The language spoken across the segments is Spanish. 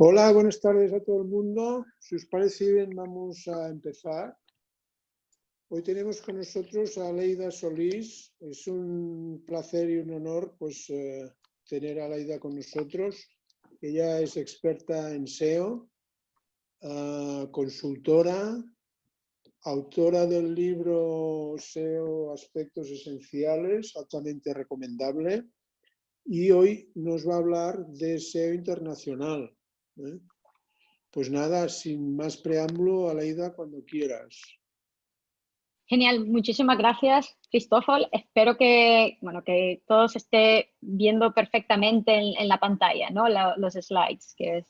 Hola, buenas tardes a todo el mundo. Si os parece bien, vamos a empezar. Hoy tenemos con nosotros a Leida Solís. Es un placer y un honor tener a Leida con nosotros. Ella es experta en SEO, consultora, autora del libro SEO Aspectos Esenciales, altamente recomendable. Y hoy nos va a hablar de SEO internacional. Pues nada, sin más preámbulo, Aleida, cuando quieras. Genial, muchísimas gracias, Cristóbal. Espero que, que todo se esté viendo perfectamente en la pantalla, ¿no? Los slides, que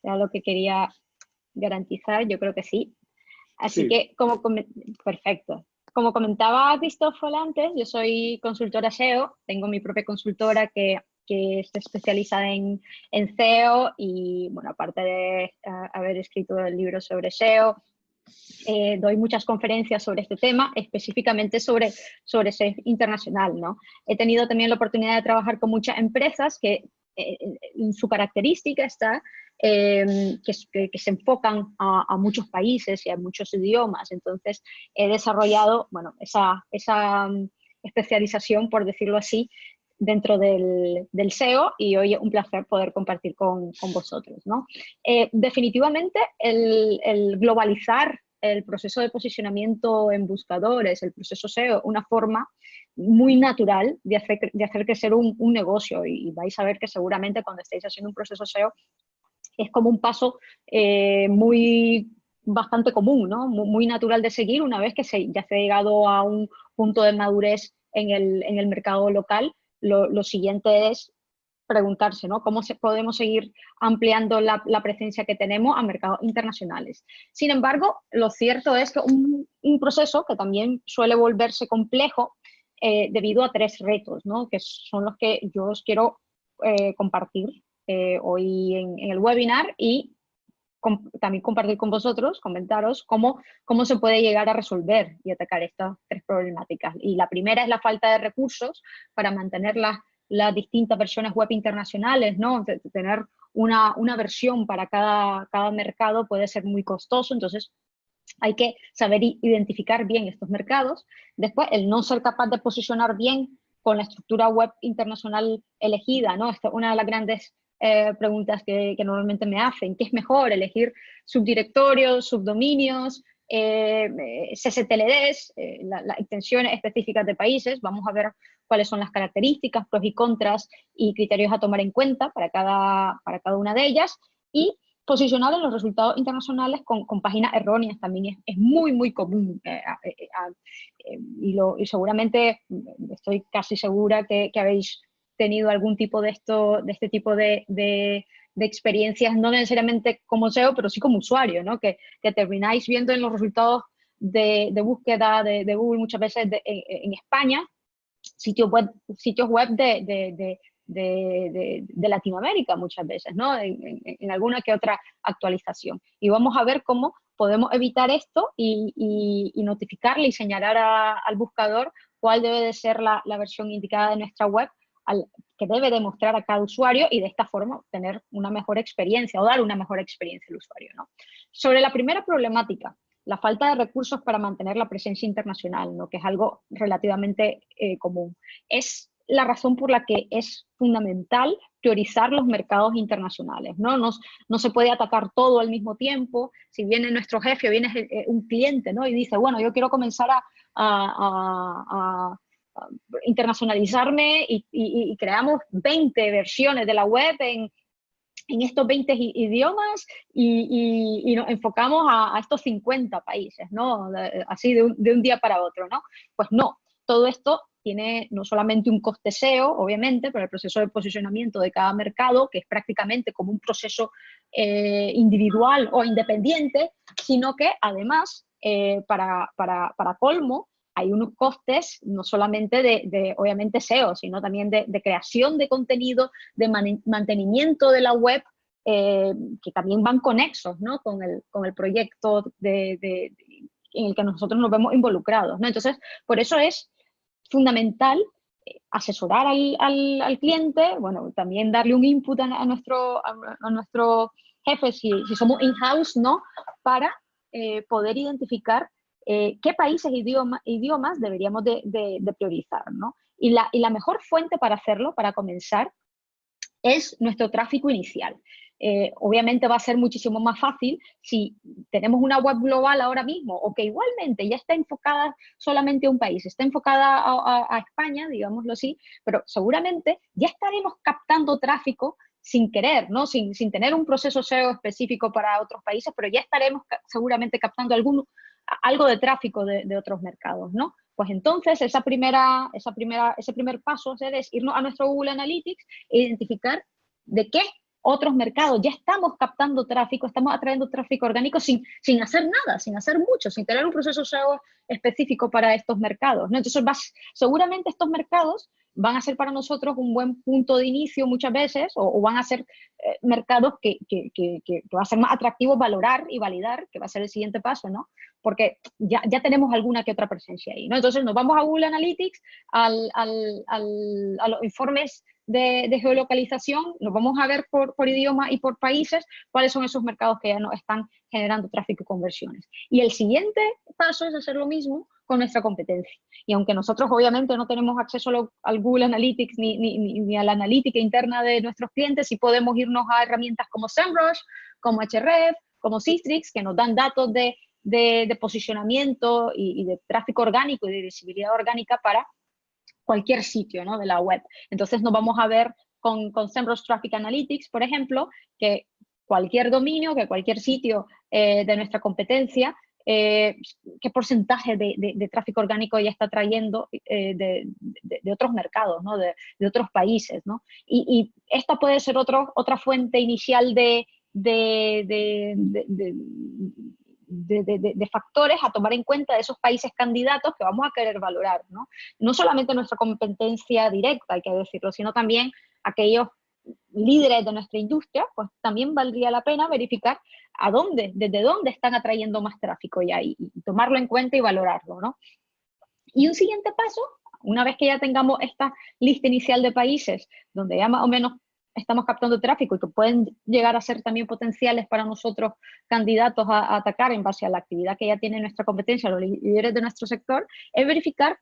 era lo que quería garantizar, yo creo que sí. Así Sí. que, perfecto. Como comentaba Cristóbal antes, yo soy consultora SEO, tengo mi propia consultora que está especializada en SEO y, bueno, aparte de haber escrito el libro sobre SEO, doy muchas conferencias sobre este tema, específicamente sobre SEO internacional, ¿no? He tenido también la oportunidad de trabajar con muchas empresas que en su característica está que se enfocan a muchos países y a muchos idiomas. Entonces, he desarrollado, bueno, esa especialización, por decirlo así, dentro del SEO, y hoy es un placer poder compartir con vosotros, ¿no? Definitivamente, el globalizar el proceso de posicionamiento en buscadores, el proceso SEO, una forma muy natural de hacer crecer un negocio, y vais a ver que seguramente cuando estéis haciendo un proceso SEO es como un paso bastante común, ¿no? Muy natural de seguir una vez que ya se ha llegado a un punto de madurez en el mercado local. Lo siguiente es preguntarse, ¿no? ¿Cómo podemos seguir ampliando la presencia que tenemos a mercados internacionales? Sin embargo, lo cierto es que un proceso que también suele volverse complejo debido a tres retos, ¿no? Que son los que yo os quiero compartir hoy en el webinar, y también compartir con vosotros, comentaros cómo se puede llegar a resolver y atacar estas tres problemáticas. Y la primera es la falta de recursos para mantener las distintas versiones web internacionales, ¿no? Tener una versión para cada mercado puede ser muy costoso, entonces hay que saber identificar bien estos mercados. Después, el no ser capaz de posicionar bien con la estructura web internacional elegida, ¿no? Esta es una de las grandes preguntas que normalmente me hacen. ¿Qué es mejor? ¿Elegir subdirectorios, subdominios, CCTLDs, las extensiones específicas de países? Vamos a ver cuáles son las características, pros y contras y criterios a tomar en cuenta para cada una de ellas. Y posicionar en los resultados internacionales con páginas erróneas también es muy común, y seguramente estoy casi segura que habéis tenido algún tipo de este tipo de experiencias, no necesariamente como SEO, pero sí como usuario, ¿no? Que termináis viendo en los resultados de búsqueda de Google muchas veces en España, sitios web de Latinoamérica muchas veces, ¿no? En alguna que otra actualización. Y vamos a ver cómo podemos evitar esto y notificarle y señalar al buscador cuál debe de ser la versión indicada de nuestra web, que debe demostrar a cada usuario, y de esta forma tener una mejor experiencia o dar una mejor experiencia al usuario, ¿no? Sobre la primera problemática, la falta de recursos para mantener la presencia internacional, ¿no? Que es algo relativamente común. Es la razón por la que es fundamental priorizar los mercados internacionales, ¿no? No se puede atacar todo al mismo tiempo. Si viene nuestro jefe o viene un cliente, ¿no? Y dice, bueno, yo quiero comenzar a internacionalizarme y creamos 20 versiones de la web en estos 20 idiomas y nos enfocamos a estos 50 países, ¿no? Así de un día para otro, ¿no? Pues no, todo esto tiene no solamente un coste SEO, obviamente, pero el proceso de posicionamiento de cada mercado, que es prácticamente como un proceso individual o independiente, sino que además, para colmo, hay unos costes no solamente obviamente SEO, sino también de creación de contenido, de mantenimiento de la web, que también van conexos, ¿no? con el proyecto en el que nosotros nos vemos involucrados, ¿no? Entonces, por eso es fundamental asesorar al cliente, bueno, también darle un input a nuestro jefes, si somos in-house, ¿no? Para poder identificar qué países e idiomas deberíamos de priorizar, ¿no? Y la mejor fuente para hacerlo, para comenzar, es nuestro tráfico inicial. Obviamente va a ser muchísimo más fácil si tenemos una web global ahora mismo o que igualmente ya está enfocada solamente a un país, está enfocada a España, digámoslo así, pero seguramente ya estaremos captando tráfico sin querer, ¿no? Sin tener un proceso SEO específico para otros países, pero ya estaremos seguramente captando algo de tráfico de otros mercados, ¿no? Pues entonces ese primer paso a hacer es irnos a nuestro Google Analytics e identificar de qué otros mercados ya estamos captando tráfico, estamos atrayendo tráfico orgánico sin hacer nada, sin hacer mucho, sin tener un proceso SEO específico para estos mercados, ¿no? Entonces seguramente estos mercados van a ser para nosotros un buen punto de inicio muchas veces, o van a ser mercados que va a ser más atractivo valorar y validar, que va a ser el siguiente paso, ¿no? Porque ya tenemos alguna que otra presencia ahí, ¿no? Entonces nos vamos a Google Analytics, a los informes de geolocalización, nos vamos a ver por idioma y por países cuáles son esos mercados que ya nos están generando tráfico y conversiones. Y el siguiente paso es hacer lo mismo con nuestra competencia. Y aunque nosotros obviamente no tenemos acceso al Google Analytics ni a la analítica interna de nuestros clientes, sí podemos irnos a herramientas como SEMrush, como Ahrefs, como Sistrix, que nos dan datos de posicionamiento y de tráfico orgánico y de visibilidad orgánica para cualquier sitio, ¿no? De la web. Entonces nos vamos a ver con SEMrush Traffic Analytics, por ejemplo, que cualquier dominio, que cualquier sitio de nuestra competencia, qué porcentaje de tráfico orgánico ya está trayendo de otros mercados, ¿no? de otros países, ¿no? Y esta puede ser otra fuente inicial de factores a tomar en cuenta de esos países candidatos que vamos a querer valorar, ¿no? No solamente nuestra competencia directa, hay que decirlo, sino también aquellos líderes de nuestra industria, pues también valdría la pena verificar desde dónde están atrayendo más tráfico ya y tomarlo en cuenta y valorarlo, ¿no? Y un siguiente paso, una vez que ya tengamos esta lista inicial de países donde ya más o menos estamos captando tráfico y que pueden llegar a ser también potenciales para nosotros candidatos a atacar en base a la actividad que ya tiene nuestra competencia, los líderes de nuestro sector, es verificar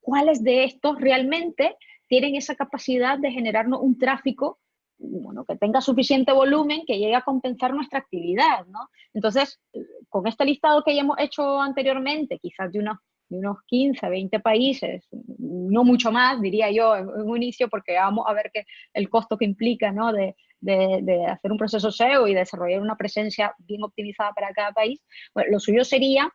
cuáles de estos realmente tienen esa capacidad de generarnos un tráfico, bueno, que tenga suficiente volumen, que llegue a compensar nuestra actividad, ¿no? Entonces, con este listado que ya hemos hecho anteriormente, quizás de unos 15, 20 países, no mucho más, diría yo, en un inicio, porque vamos a ver que el costo que implica, ¿no? de hacer un proceso SEO y desarrollar una presencia bien optimizada para cada país, bueno, lo suyo sería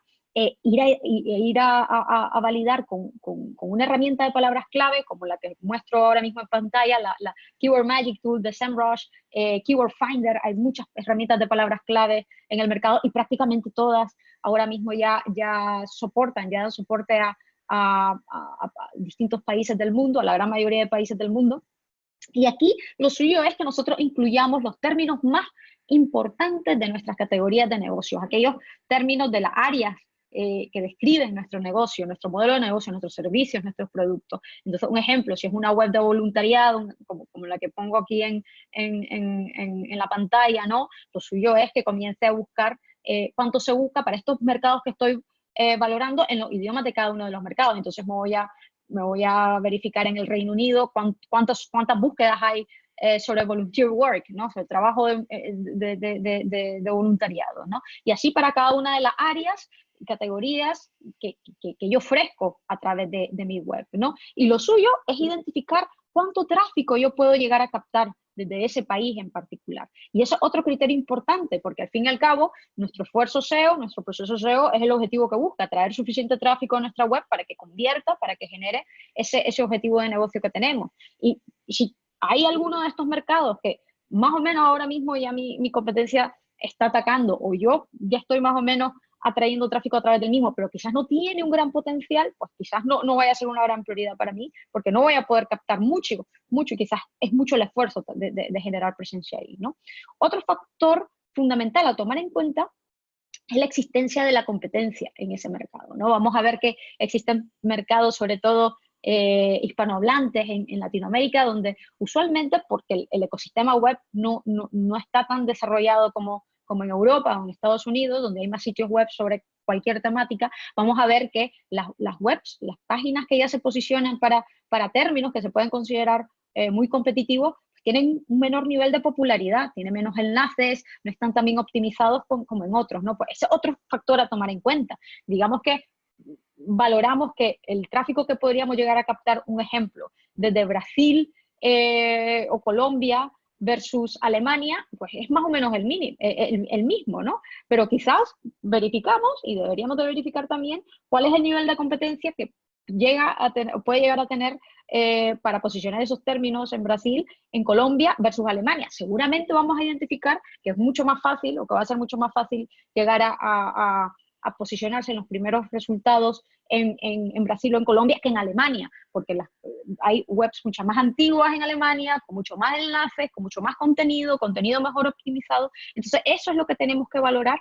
ir a validar con una herramienta de palabras clave, como la que muestro ahora mismo en pantalla, la Keyword Magic Tool de SEMrush, Keyword Finder. Hay muchas herramientas de palabras clave en el mercado y prácticamente todas ahora mismo ya dan soporte a distintos países del mundo, a la gran mayoría de países del mundo. Y aquí lo suyo es que nosotros incluyamos los términos más importantes de nuestras categorías de negocios, aquellos términos de las áreas que describen nuestro negocio, nuestro modelo de negocio, nuestros servicios, nuestros productos. Entonces, un ejemplo, si es una web de voluntariado, como la que pongo aquí en la pantalla, ¿no? Lo suyo es que comience a buscar cuánto se busca para estos mercados que estoy valorando en los idiomas de cada uno de los mercados. Entonces, me voy a verificar en el Reino Unido cuántas búsquedas hay sobre volunteer work, ¿no? Sobre trabajo de voluntariado, ¿no? Y así para cada una de las áreas, categorías que yo ofrezco a través de mi web, ¿no? Y lo suyo es identificar cuánto tráfico yo puedo llegar a captar desde ese país en particular. Y eso es otro criterio importante, porque al fin y al cabo, nuestro esfuerzo SEO, nuestro proceso SEO es el objetivo que busca, traer suficiente tráfico a nuestra web para que convierta, para que genere ese objetivo de negocio que tenemos. Y si hay alguno de estos mercados que más o menos ahora mismo ya mi competencia está atacando, o yo ya estoy más o menos atrayendo tráfico a través del mismo, pero quizás no tiene un gran potencial, pues quizás no vaya a ser una gran prioridad para mí, porque no voy a poder captar mucho, y quizás es mucho el esfuerzo de generar presencia ahí, ¿no? Otro factor fundamental a tomar en cuenta es la existencia de la competencia en ese mercado, ¿no? Vamos a ver que existen mercados, sobre todo hispanohablantes en Latinoamérica, donde usualmente, porque el ecosistema web no está tan desarrollado como en Europa o en Estados Unidos, donde hay más sitios web sobre cualquier temática, vamos a ver que las webs, las páginas que ya se posicionan para términos que se pueden considerar muy competitivos, tienen un menor nivel de popularidad, tienen menos enlaces, no están tan bien optimizados como en otros, ¿no? Pues ese es otro factor a tomar en cuenta. Digamos que valoramos que el tráfico que podríamos llegar a captar, un ejemplo, desde Brasil o Colombia versus Alemania, pues es más o menos el mismo, ¿no? Pero quizás verificamos, y deberíamos de verificar también, cuál es el nivel de competencia que puede llegar a tener para posicionar esos términos en Brasil, en Colombia versus Alemania. Seguramente vamos a identificar que es mucho más fácil, o que va a ser mucho más fácil llegar a posicionarse en los primeros resultados en Brasil o en Colombia que en Alemania, porque hay webs mucho más antiguas en Alemania, con mucho más enlaces, con mucho más contenido mejor optimizado. Entonces, eso es lo que tenemos que valorar,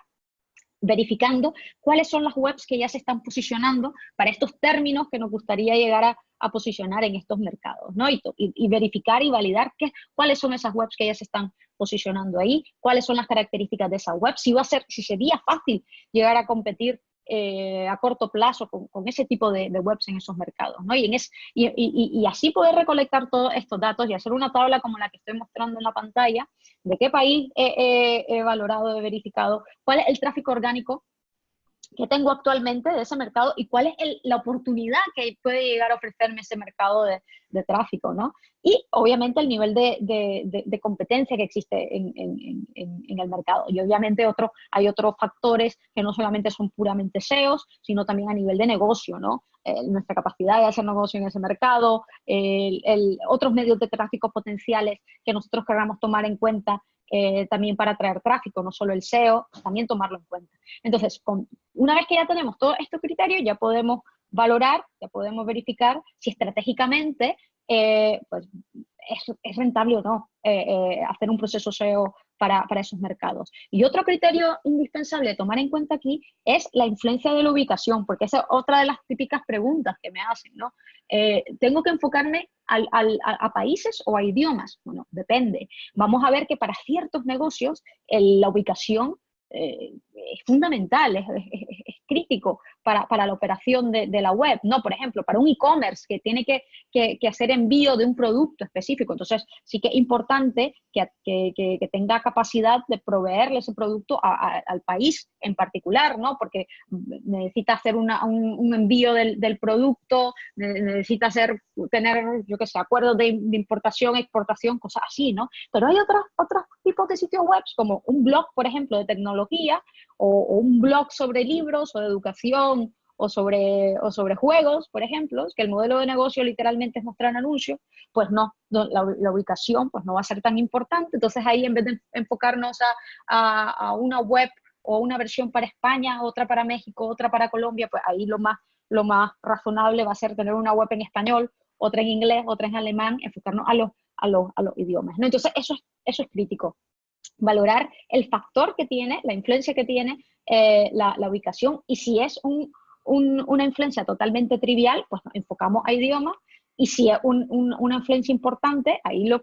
verificando cuáles son las webs que ya se están posicionando para estos términos que nos gustaría llegar a posicionar en estos mercados, ¿no? Y verificar y validar cuáles son esas webs que ya se están posicionando ahí, cuáles son las características de esa web, si sería fácil llegar a competir a corto plazo con ese tipo de webs en esos mercados, ¿no? Y así poder recolectar todos estos datos y hacer una tabla como la que estoy mostrando en la pantalla, de qué país he valorado, he verificado, cuál es el tráfico orgánico que tengo actualmente de ese mercado y cuál es la oportunidad que puede llegar a ofrecerme ese mercado de tráfico, ¿no? Y obviamente el nivel de competencia que existe en el mercado. Y obviamente hay otros factores que no solamente son puramente SEOs, sino también a nivel de negocio, ¿no? Nuestra capacidad de hacer negocio en ese mercado, otros medios de tráfico potenciales que nosotros queramos tomar en cuenta también para atraer tráfico, no solo el SEO, también tomarlo en cuenta. Entonces, una vez que ya tenemos todos estos criterios, ya podemos valorar, ya podemos verificar si estratégicamente pues, es rentable o no hacer un proceso SEO para esos mercados. Y otro criterio indispensable de tomar en cuenta aquí es la influencia de la ubicación, porque esa es otra de las típicas preguntas que me hacen, ¿no? ¿Tengo que enfocarme a países o a idiomas? Bueno, depende. Vamos a ver que para ciertos negocios la ubicación es fundamental, es crítico para la operación de la web, ¿no? Por ejemplo, para un e-commerce que tiene que hacer envío de un producto específico, entonces sí que es importante que tenga capacidad de proveerle ese producto al país en particular, ¿no? Porque necesita hacer un envío del producto, necesita tener, yo qué sé, acuerdos de importación, exportación, cosas así, ¿no? Pero hay otros tipos de sitios web, como un blog, por ejemplo, de tecnología, o un blog sobre libros o de educación o sobre juegos, por ejemplo, que el modelo de negocio literalmente es mostrar anuncios, pues la ubicación pues no va a ser tan importante. Entonces ahí, en vez de enfocarnos a una web o una versión para España, otra para México, otra para Colombia, pues ahí lo más razonable va a ser tener una web en español, otra en inglés, otra en alemán, enfocarnos a los idiomas, ¿no? Entonces eso es crítico. Valorar el factor que tiene, la influencia que tiene la ubicación, y si es una influencia totalmente trivial, pues nos enfocamos a idiomas, y si es una influencia importante, ahí lo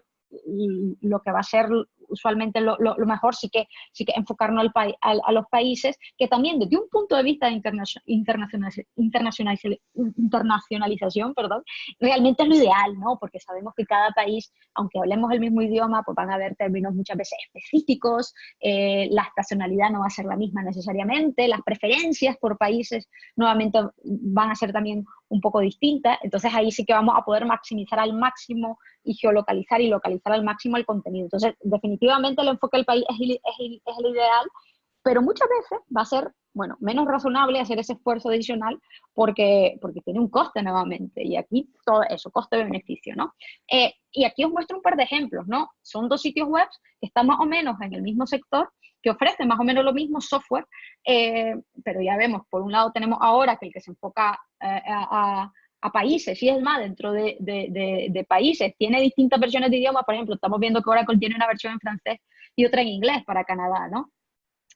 que va a ser usualmente lo mejor sí que enfocarnos a los países, que también desde un punto de vista de internacionalización, perdón, realmente es lo ideal, ¿no? Porque sabemos que cada país, aunque hablemos el mismo idioma, pues van a haber términos muchas veces específicos, la estacionalidad no va a ser la misma necesariamente, las preferencias por países nuevamente van a ser también un poco distintas. Entonces ahí sí que vamos a poder maximizar al máximo y geolocalizar y localizar al máximo el contenido. Entonces, definitivamente el enfoque del país es el ideal, pero muchas veces va a ser, bueno, menos razonable hacer ese esfuerzo adicional porque tiene un coste nuevamente, y aquí todo eso, coste-beneficio, ¿no? Y aquí os muestro un par de ejemplos, ¿no? Son dos sitios web que están más o menos en el mismo sector, que ofrecen más o menos lo mismo software, pero ya vemos, por un lado tenemos ahora que el que se enfoca a países, y es más, dentro de países, tiene distintas versiones de idioma. Por ejemplo, estamos viendo que Oracle tiene una versión en francés y otra en inglés para Canadá, ¿no?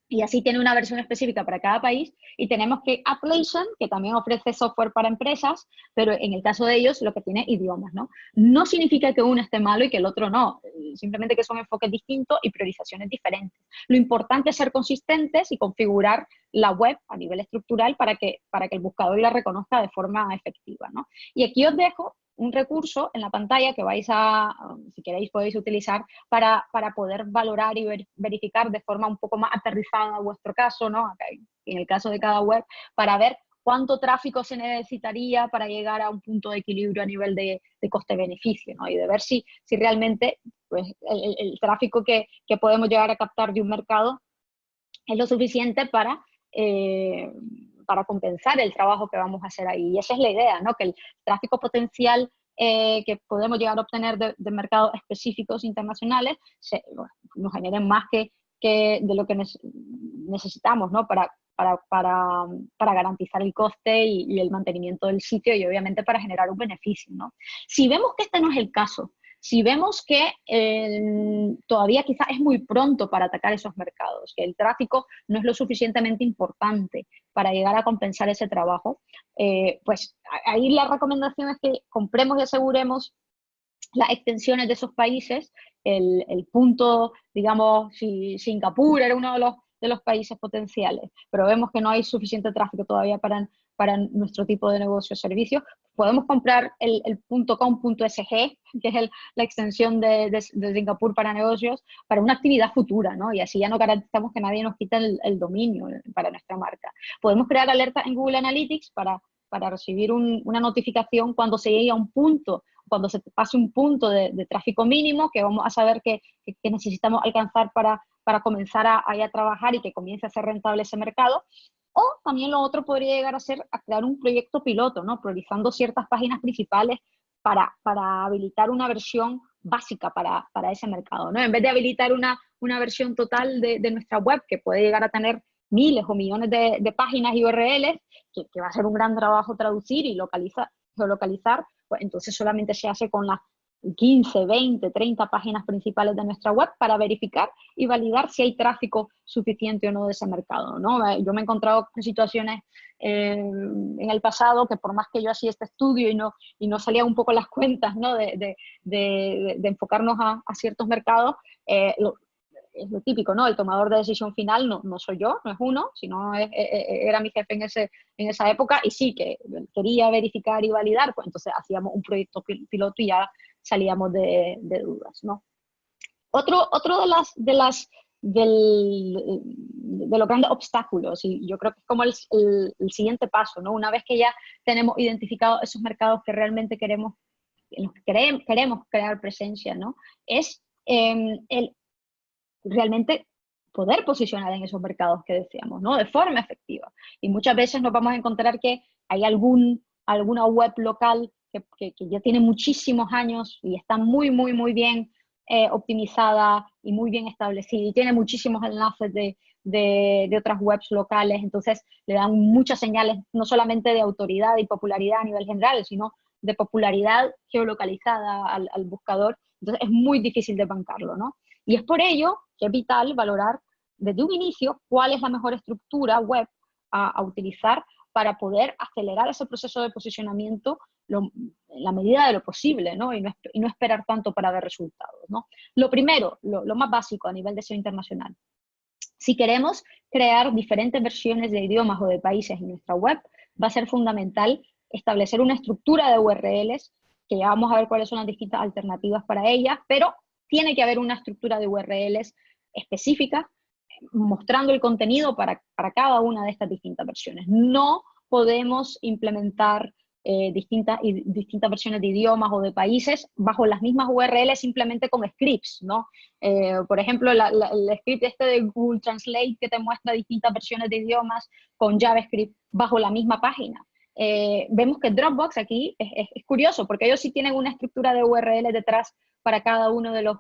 y así tiene una versión específica para cada país. Y tenemos que Atlassian, que también ofrece software para empresas, pero en el caso de ellos lo que tiene idiomas, ¿no? No significa que uno esté malo y que el otro no, simplemente que son enfoques distintos y priorizaciones diferentes. Lo importante es ser consistentes y configurar la web a nivel estructural para que el buscador la reconozca de forma efectiva, ¿no? Y aquí os dejo un recurso en la pantalla que vais a, si queréis, podéis utilizar para poder valorar y verificar de forma un poco más aterrizada vuestro caso, ¿no? En el caso de cada web, para ver cuánto tráfico se necesitaría para llegar a un punto de equilibrio a nivel de coste-beneficio, ¿no? Y de ver si realmente pues, el tráfico que podemos llegar a captar de un mercado es lo suficiente para compensar el trabajo que vamos a hacer ahí. Y esa es la idea, ¿no? Que el tráfico potencial que podemos llegar a obtener de mercados específicos internacionales nos generen más que de lo que necesitamos, ¿no? Para garantizar el coste y el mantenimiento del sitio y obviamente para generar un beneficio, ¿no? Si vemos que este no es el caso, si vemos que todavía quizás es muy pronto para atacar esos mercados, que el tráfico no es lo suficientemente importante para llegar a compensar ese trabajo, pues ahí la recomendación es que compremos y aseguremos las extensiones de esos países. El punto, digamos, si Singapur era uno de los países potenciales, pero vemos que no hay suficiente tráfico todavía para nuestro tipo de negocio o servicio, podemos comprar el .com.sg, que es la extensión de Singapur para negocios, para una actividad futura, ¿no? Y así ya no garantizamos que nadie nos quite el dominio para nuestra marca. Podemos crear alertas en Google Analytics para recibir una notificación cuando se llegue a un punto, cuando se pase un punto de tráfico mínimo, que vamos a saber que necesitamos alcanzar para comenzar a trabajar y que comience a ser rentable ese mercado. O también lo otro podría llegar a ser a crear un proyecto piloto, ¿no? Priorizando ciertas páginas principales para habilitar una versión básica para ese mercado, ¿no? En vez de habilitar una versión total de nuestra web, que puede llegar a tener miles o millones de páginas y URLs, que va a ser un gran trabajo traducir y geolocalizar, pues entonces solamente se hace con las 15, 20, 30 páginas principales de nuestra web para verificar y validar si hay tráfico suficiente o no de ese mercado, ¿no? Yo me he encontrado en situaciones en el pasado que por más que yo hacía este estudio y no salía un poco las cuentas, ¿no? de enfocarnos a ciertos mercados, es lo típico, ¿no? El tomador de decisión final no soy yo, no es uno, sino era mi jefe en esa época y sí, que quería verificar y validar, pues entonces hacíamos un proyecto piloto y ya salíamos de dudas, ¿no? Otro de los grandes obstáculos, y yo creo que es como el siguiente paso, ¿no? Una vez que ya tenemos identificado esos mercados que realmente en los que queremos crear presencia, ¿no? Es el realmente poder posicionar en esos mercados que deseamos, ¿no? De forma efectiva. Y muchas veces nos vamos a encontrar que hay alguna web local que ya tiene muchísimos años y está muy, muy, muy bien optimizada y muy bien establecida y tiene muchísimos enlaces de otras webs locales, entonces le dan muchas señales, no solamente de autoridad y popularidad a nivel general, sino de popularidad geolocalizada al buscador, entonces es muy difícil de bancarlo, ¿no? Y es por ello que es vital valorar desde un inicio cuál es la mejor estructura web a utilizar para poder acelerar ese proceso de posicionamiento en la medida de lo posible, ¿no? Y no esperar tanto para ver resultados, ¿no? Lo primero, lo más básico a nivel de SEO internacional. Si queremos crear diferentes versiones de idiomas o de países en nuestra web, va a ser fundamental establecer una estructura de URLs, que ya vamos a ver cuáles son las distintas alternativas para ellas, pero tiene que haber una estructura de URLs específica mostrando el contenido para cada una de estas distintas versiones. No podemos implementar distintas versiones de idiomas o de países bajo las mismas URLs simplemente con scripts, ¿no? Por ejemplo, el script de Google Translate que te muestra distintas versiones de idiomas con JavaScript bajo la misma página. Vemos que Dropbox aquí es curioso porque ellos sí tienen una estructura de URL detrás para cada uno de los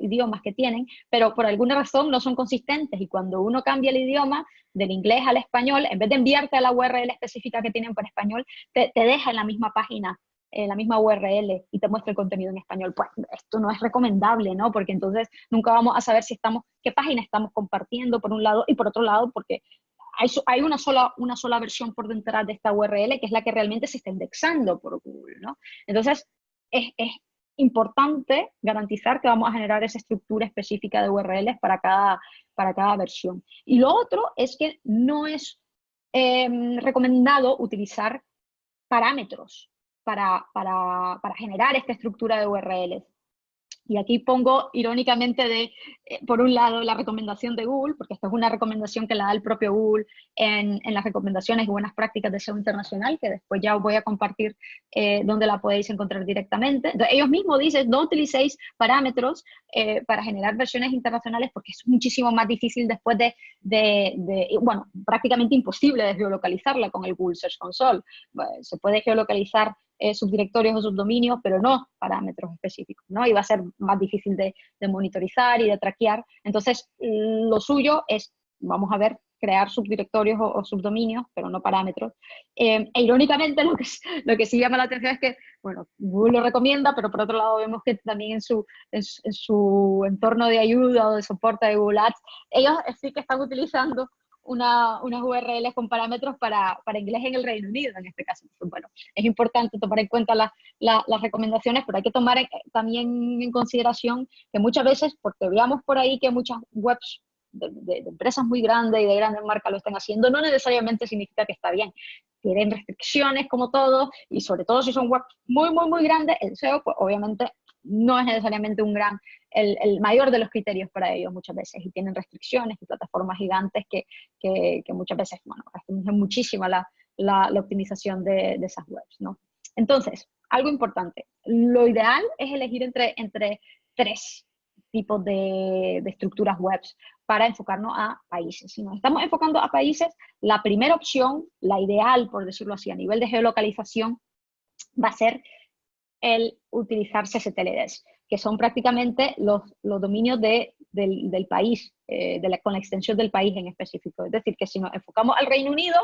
idiomas que tienen, pero por alguna razón no son consistentes y cuando uno cambia el idioma del inglés al español, en vez de enviarte a la URL específica que tienen para español, te deja en la misma página la misma URL y te muestra el contenido en español. Pues esto no es recomendable, ¿no? Porque entonces nunca vamos a saber si qué página estamos compartiendo por un lado, y por otro lado porque hay una sola versión por detrás de esta URL, que es la que realmente se está indexando por Google, ¿no? Entonces, es importante garantizar que vamos a generar esa estructura específica de URLs para cada versión. Y lo otro es que no es recomendado utilizar parámetros para generar esta estructura de URLs. Y aquí pongo irónicamente por un lado, la recomendación de Google, porque esta es una recomendación que la da el propio Google en las recomendaciones y buenas prácticas de SEO internacional, que después ya os voy a compartir donde la podéis encontrar directamente. Entonces, ellos mismos dicen, no utilicéis parámetros para generar versiones internacionales, porque es muchísimo más difícil después bueno, prácticamente imposible de geolocalizarla con el Google Search Console. Se puede geolocalizar subdirectorios o subdominios, pero no parámetros específicos, ¿no? Y va a ser más difícil de monitorizar y de traquear. Entonces, lo suyo es, vamos a ver, crear subdirectorios o subdominios, pero no parámetros. E irónicamente, lo que sí llama la atención es que, bueno, Google lo recomienda, pero por otro lado vemos que también en su entorno de ayuda o de soporte de Google Ads, ellos sí que están utilizando unas URLs con parámetros para inglés en el Reino Unido, en este caso. Pues bueno, es importante tomar en cuenta las recomendaciones, pero hay que tomar también en consideración que muchas veces, porque veamos por ahí que muchas webs de empresas muy grandes y de grandes marcas lo están haciendo, no necesariamente significa que está bien. Tienen restricciones como todo, y sobre todo si son webs muy, muy, muy grandes, el SEO, pues obviamente no es necesariamente el mayor de los criterios para ellos muchas veces, y tienen restricciones y plataformas gigantes que muchas veces, bueno, restringen muchísimo la optimización de esas webs, ¿no? Entonces, algo importante, lo ideal es elegir entre tres tipos de estructuras webs para enfocarnos a países. Si nos estamos enfocando a países, la primera opción, la ideal, por decirlo así, a nivel de geolocalización, va a ser el utilizar CCTLDs, que son prácticamente los dominios del país, con la extensión del país en específico. Es decir, que si nos enfocamos al Reino Unido,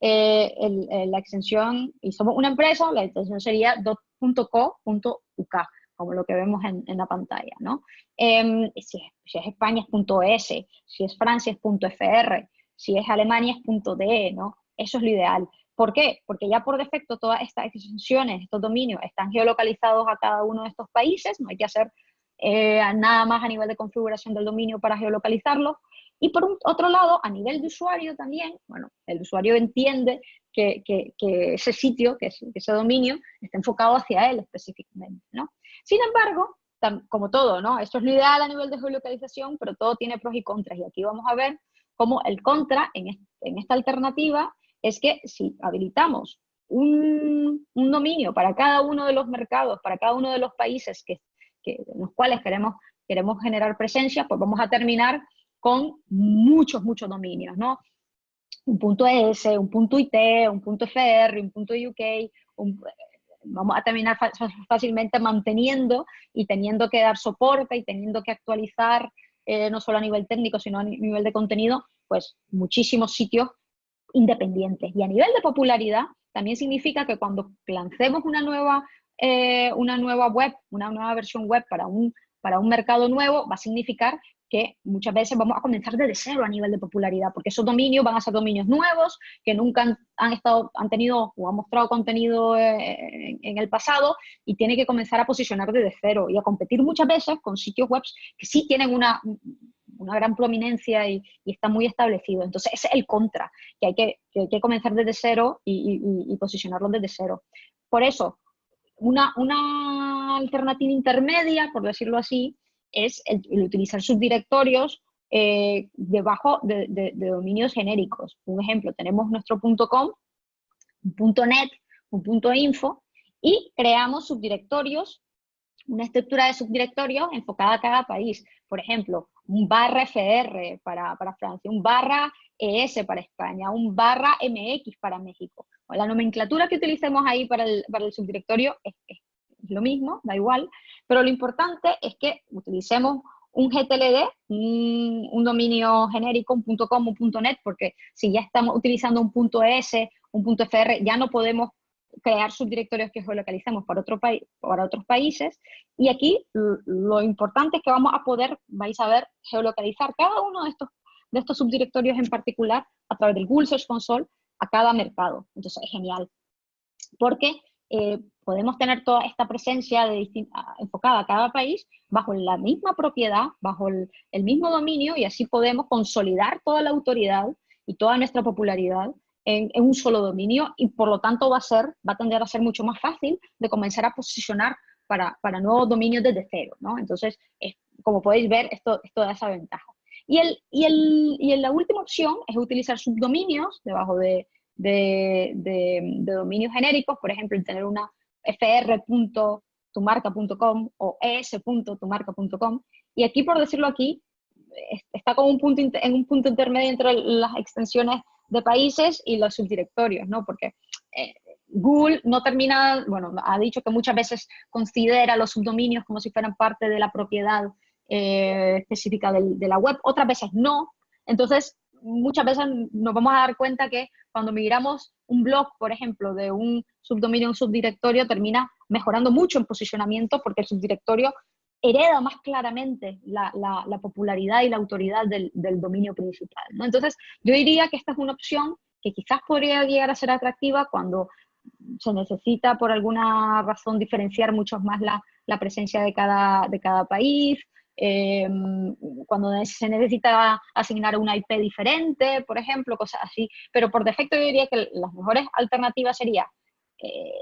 la extensión, y somos una empresa, la extensión sería .co.uk, como lo que vemos en la pantalla, ¿no? Si es España es .es, si es Francia es .fr, si es Alemania es .de, ¿no? Eso es lo ideal. ¿Por qué? Porque ya por defecto todas estas extensiones, estos dominios, están geolocalizados a cada uno de estos países, no hay que hacer nada más a nivel de configuración del dominio para geolocalizarlo. Y por otro lado, a nivel de usuario también, bueno, el usuario entiende que ese sitio, que ese dominio, está enfocado hacia él específicamente, ¿no? Sin embargo, como todo, ¿no? Esto es lo ideal a nivel de geolocalización, pero todo tiene pros y contras, y aquí vamos a ver cómo el contra en esta alternativa es que si habilitamos un dominio para cada uno de los mercados, para cada uno de los países en los cuales queremos generar presencia, pues vamos a terminar con muchos dominios, ¿no? Un .es, un .it, un .fr, un .uk, vamos a terminar fácilmente manteniendo y teniendo que dar soporte y teniendo que actualizar, no solo a nivel técnico, sino a nivel de contenido, pues muchísimos sitios independientes. Y a nivel de popularidad, también significa que cuando lancemos una nueva web, una nueva versión web para un mercado nuevo, va a significar que muchas veces vamos a comenzar desde cero a nivel de popularidad, porque esos dominios van a ser dominios nuevos, que nunca han tenido o han mostrado contenido en el pasado, y tiene que comenzar a posicionar desde cero y a competir muchas veces con sitios web que sí tienen una gran prominencia y está muy establecido. Entonces, ese es el contra, que hay que comenzar desde cero y posicionarlo desde cero. Por eso, una alternativa intermedia, por decirlo así, es el utilizar subdirectorios debajo de dominios genéricos. Un ejemplo, tenemos nuestro .com, un .net, un .info, y creamos subdirectorios, una estructura de subdirectorios enfocada a cada país. Por ejemplo, un /fr para Francia, un /es para España, un /mx para México. La nomenclatura que utilicemos ahí para el subdirectorio es lo mismo, da igual, pero lo importante es que utilicemos un GTLD, un dominio genérico, un .com, un .net, porque si ya estamos utilizando un .es, un .fr, ya no podemos crear subdirectorios que geolocalicemos para otros países. Y aquí lo importante es que vais a ver, geolocalizar cada uno de estos subdirectorios en particular a través del Google Search Console a cada mercado. Entonces es genial, porque podemos tener toda esta presencia enfocada a cada país bajo la misma propiedad, bajo el mismo dominio, y así podemos consolidar toda la autoridad y toda nuestra popularidad en un solo dominio, y por lo tanto va a tender a ser mucho más fácil de comenzar a posicionar para nuevos dominios desde cero, ¿no? Entonces, como podéis ver, esto da esa ventaja. Y la última opción es utilizar subdominios debajo de dominios genéricos, por ejemplo, el tener una fr.tumarca.com o es.tumarca.com, y aquí, por decirlo aquí, está como en un punto intermedio entre las extensiones de países y los subdirectorios, ¿no? Porque Google no termina, bueno, ha dicho que muchas veces considera los subdominios como si fueran parte de la propiedad específica de la web, otras veces no. Entonces, muchas veces nos vamos a dar cuenta que cuando migramos un blog, por ejemplo, de un subdominio a un subdirectorio, termina mejorando mucho en posicionamiento, porque el subdirectorio hereda más claramente la popularidad y la autoridad del dominio principal, ¿no? Entonces, yo diría que esta es una opción que quizás podría llegar a ser atractiva cuando se necesita por alguna razón diferenciar mucho más la presencia de cada país, cuando se necesita asignar una IP diferente, por ejemplo, cosas así. Pero por defecto yo diría que las mejores alternativas serían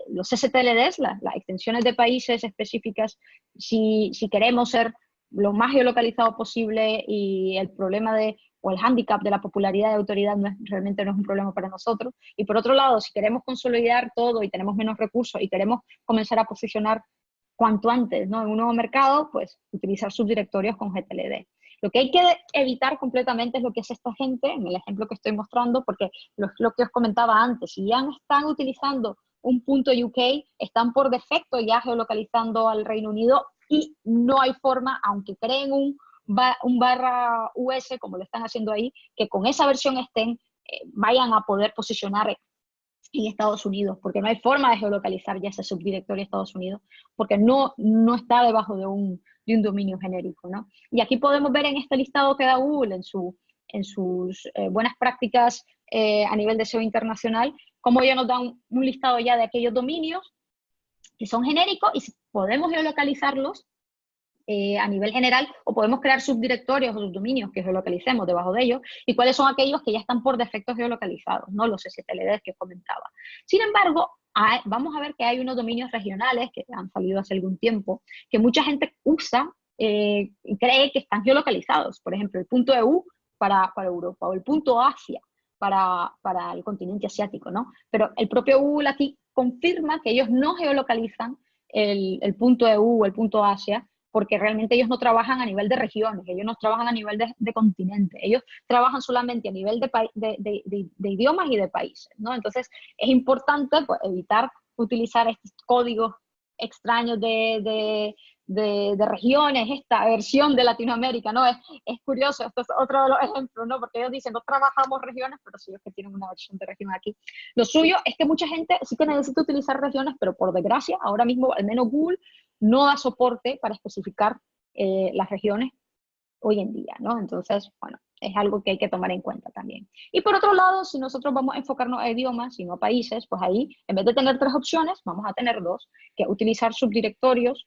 los STLDs, las extensiones de países específicas, si queremos ser lo más geolocalizado posible, y el problema o el hándicap de la popularidad de autoridad realmente no es un problema para nosotros. Y por otro lado, si queremos consolidar todo y tenemos menos recursos y queremos comenzar a posicionar cuanto antes, ¿no?, en un nuevo mercado, pues utilizar subdirectorios con GTLD. Lo que hay que evitar completamente es lo que hace esta gente, en el ejemplo que estoy mostrando, porque lo que os comentaba antes, si ya están utilizando un punto .uk, están por defecto ya geolocalizando al Reino Unido, y no hay forma, aunque creen un barra US, como lo están haciendo ahí, que con esa versión vayan a poder posicionar en Estados Unidos, porque no hay forma de geolocalizar ya ese subdirectorio de Estados Unidos, porque no está debajo de un dominio genérico, ¿no? Y aquí podemos ver en este listado que da Google en sus buenas prácticas a nivel de SEO internacional, cómo ellos nos dan un listado ya de aquellos dominios que son genéricos, y podemos geolocalizarlos a nivel general, o podemos crear subdirectorios o subdominios que geolocalicemos debajo de ellos, y cuáles son aquellos que ya están por defecto geolocalizados, ¿no?, los STLDs que comentaba. Sin embargo, vamos a ver que hay unos dominios regionales que han salido hace algún tiempo, que mucha gente usa y cree que están geolocalizados. Por ejemplo, el .eu para Europa, o el .asia para el continente asiático, ¿no? Pero el propio Google aquí confirma que ellos no geolocalizan el .eu o el .asia, porque realmente ellos no trabajan a nivel de regiones, ellos no trabajan a nivel de continente, ellos trabajan solamente a nivel de idiomas y de países, ¿no? Entonces, es importante, pues, evitar utilizar estos códigos extraños de regiones, esta versión de Latinoamérica, ¿no? Es curioso, esto es otro de los ejemplos, ¿no? Porque ellos dicen, no trabajamos regiones, pero sí es que tienen una versión de región aquí. Lo suyo es que mucha gente sí que necesita utilizar regiones, pero por desgracia, ahora mismo, al menos Google no da soporte para especificar las regiones hoy en día, ¿no? Entonces, bueno, es algo que hay que tomar en cuenta también. Y por otro lado, si nosotros vamos a enfocarnos a idiomas y no a países, pues ahí, en vez de tener 3 opciones, vamos a tener 2, que es utilizar subdirectorios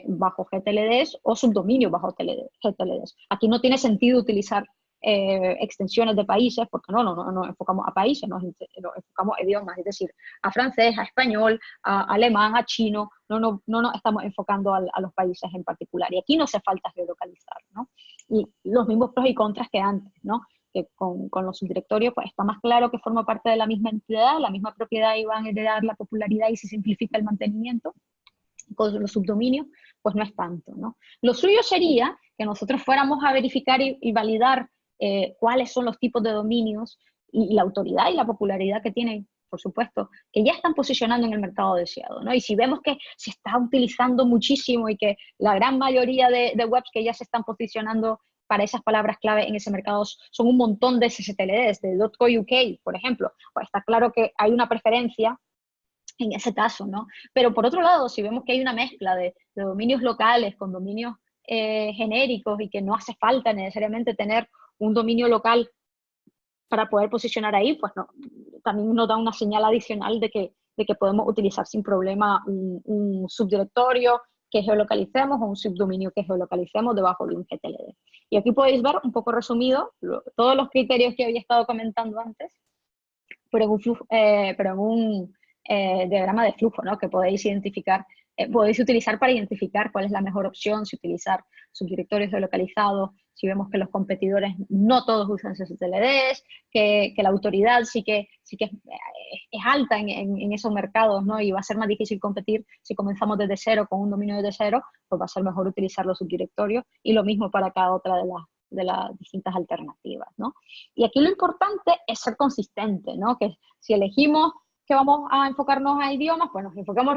bajo GTLDs o subdominios bajo GTLDs. Aquí no tiene sentido utilizar extensiones de países, porque no enfocamos a países, nos enfocamos a idiomas, es decir, a francés, a español, a alemán, a chino, no nos estamos enfocando a los países en particular, y aquí no hace falta geolocalizar, ¿no? Y los mismos pros y contras que antes, ¿no? Que con los subdirectorios, pues está más claro que forma parte de la misma entidad, la misma propiedad, y van a heredar la popularidad y se simplifica el mantenimiento. Con los subdominios, pues no es tanto, ¿no? Lo suyo sería que nosotros fuéramos a verificar y validar cuáles son los tipos de dominios y la autoridad y la popularidad que tienen, por supuesto, que ya están posicionando en el mercado deseado, ¿no? Y si vemos que se está utilizando muchísimo y que la gran mayoría de webs que ya se están posicionando para esas palabras clave en ese mercado son un montón de SSTLDs, de .co.uk, por ejemplo, pues está claro que hay una preferencia en ese caso, ¿no? Pero por otro lado, si vemos que hay una mezcla de dominios locales con dominios genéricos y que no hace falta necesariamente tener un dominio local para poder posicionar ahí, pues no, también nos da una señal adicional de que podemos utilizar sin problema un subdirectorio que geolocalicemos o un subdominio que geolocalicemos debajo de un GTLD. Y aquí podéis ver un poco resumido todos los criterios que había estado comentando antes, pero en un diagrama de flujo, ¿no? Que podéis identificar, podéis utilizar para identificar cuál es la mejor opción, si utilizar subdirectorios geolocalizados, si vemos que los competidores no todos usan SSLDs, que la autoridad sí que es alta en esos mercados, ¿no? Y va a ser más difícil competir si comenzamos desde cero con un dominio desde cero, pues va a ser mejor utilizar los subdirectorios, y lo mismo para cada otra de las distintas alternativas, ¿no? Y aquí lo importante es ser consistente, ¿no? Que si elegimos que vamos a enfocarnos a idiomas, pues nos enfocamos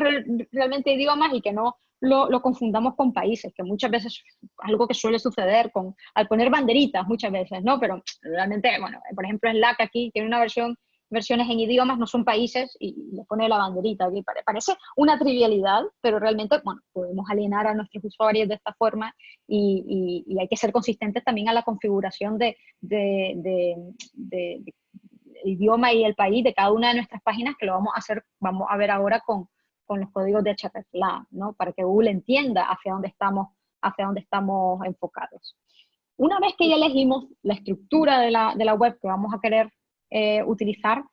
realmente a idiomas y que no lo confundamos con países, que muchas veces es algo que suele suceder al poner banderitas muchas veces, ¿no? Pero realmente, bueno, por ejemplo, Slack aquí tiene una versiones en idiomas, no son países, y le pone la banderita aquí. Parece una trivialidad, pero realmente, bueno, podemos alienar a nuestros usuarios de esta forma, y hay que ser consistentes también a la configuración del idioma y el país de cada una de nuestras páginas, que lo vamos a ver ahora con los códigos de hreflang, ¿no? Para que Google entienda hacia dónde estamos enfocados. Una vez que ya elegimos la estructura de la web que vamos a querer utilizar,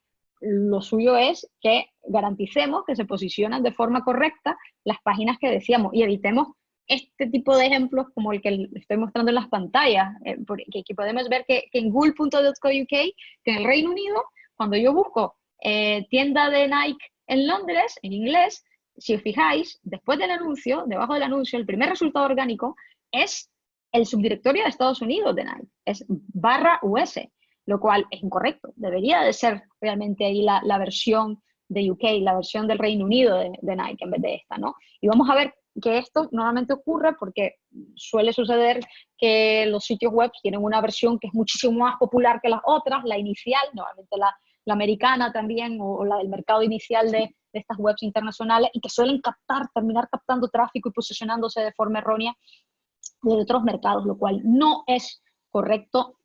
lo suyo es que garanticemos que se posicionan de forma correcta las páginas que decíamos, y evitemos este tipo de ejemplos como el que estoy mostrando en las pantallas, que podemos ver que en google.co.uk, que en el Reino Unido, cuando yo busco tienda de Nike en Londres, en inglés, si os fijáis, después del anuncio, debajo del anuncio, el primer resultado orgánico es el subdirectorio de Estados Unidos de Nike, es /US, lo cual es incorrecto. Debería de ser realmente ahí la versión de UK, la versión del Reino Unido de Nike en vez de esta, ¿no? Y vamos a ver que esto normalmente ocurre porque suele suceder que los sitios web tienen una versión que es muchísimo más popular que las otras, la inicial, normalmente la americana también, o la del mercado inicial de estas webs internacionales, y que suelen terminar captando tráfico y posicionándose de forma errónea de otros mercados, lo cual no es correcto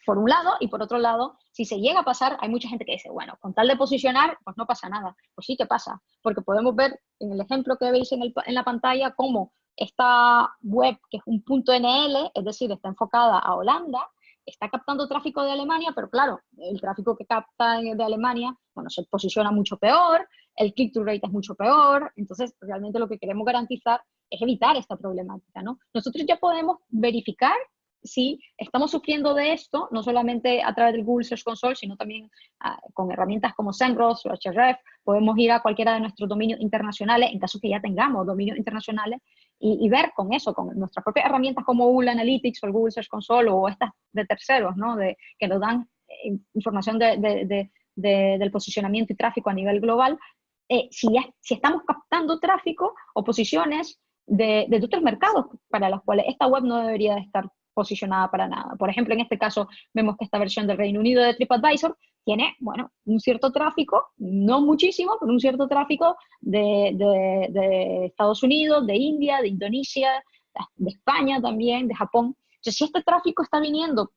por un lado, y por otro lado, si se llega a pasar, hay mucha gente que dice, bueno, con tal de posicionar, pues no pasa nada. Pues sí que pasa, porque podemos ver en el ejemplo que veis en la pantalla cómo esta web, que es un .nl, es decir, está enfocada a Holanda, está captando tráfico de Alemania, pero claro, el tráfico que capta de Alemania, bueno, se posiciona mucho peor, el click-through rate es mucho peor, entonces realmente lo que queremos garantizar es evitar esta problemática, ¿no? Nosotros ya podemos verificar si estamos sufriendo de esto, no solamente a través del Google Search Console, sino también con herramientas como SEMrush o Ahrefs. Podemos ir a cualquiera de nuestros dominios internacionales, en caso que ya tengamos dominios internacionales, y ver con eso, con nuestras propias herramientas como Google Analytics o el Google Search Console, o estas de terceros, ¿no? Que nos dan información del posicionamiento y tráfico a nivel global, si estamos captando tráfico o posiciones de otros mercados para los cuales esta web no debería de estar posicionada para nada. Por ejemplo, en este caso vemos que esta versión del Reino Unido de TripAdvisor tiene, bueno, un cierto tráfico, no muchísimo, pero un cierto tráfico de Estados Unidos, de India, de Indonesia, de España también, de Japón. Entonces, si este tráfico está viniendo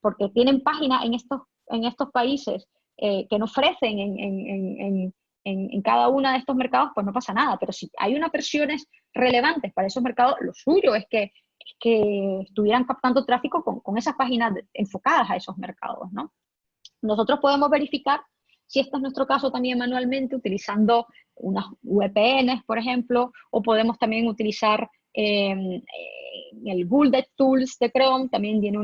porque tienen páginas en estos países que no ofrecen en cada uno de estos mercados, pues no pasa nada. Pero si hay unas versiones relevantes para esos mercados, lo suyo es que estuvieran captando tráfico con esas páginas enfocadas a esos mercados, ¿no? Nosotros podemos verificar si este es nuestro caso también manualmente, utilizando unas VPNs, por ejemplo, o podemos también utilizar el Google DevTools de Chrome, también tiene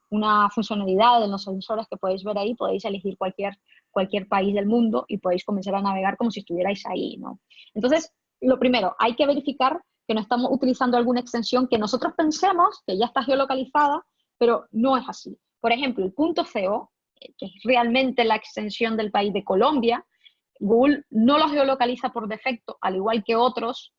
una funcionalidad en los sensores que podéis ver ahí, podéis elegir cualquier país del mundo y podéis comenzar a navegar como si estuvierais ahí, ¿no? Entonces, lo primero, hay que verificar que no estamos utilizando alguna extensión que nosotros pensemos que ya está geolocalizada, pero no es así. Por ejemplo, el .co, que es realmente la extensión del país de Colombia, Google no lo geolocaliza por defecto, al igual que otras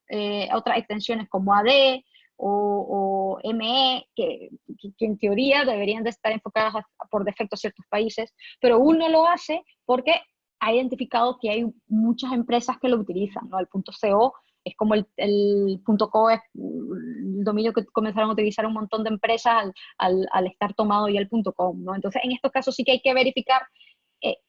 extensiones como AD o ME, que en teoría deberían de estar enfocadas por defecto a ciertos países, pero Google no lo hace porque ha identificado que hay muchas empresas que lo utilizan, ¿no? El .co es como el .co es el dominio que comenzaron a utilizar un montón de empresas al estar tomado ya el .com, ¿no? Entonces, en estos casos sí que hay que verificar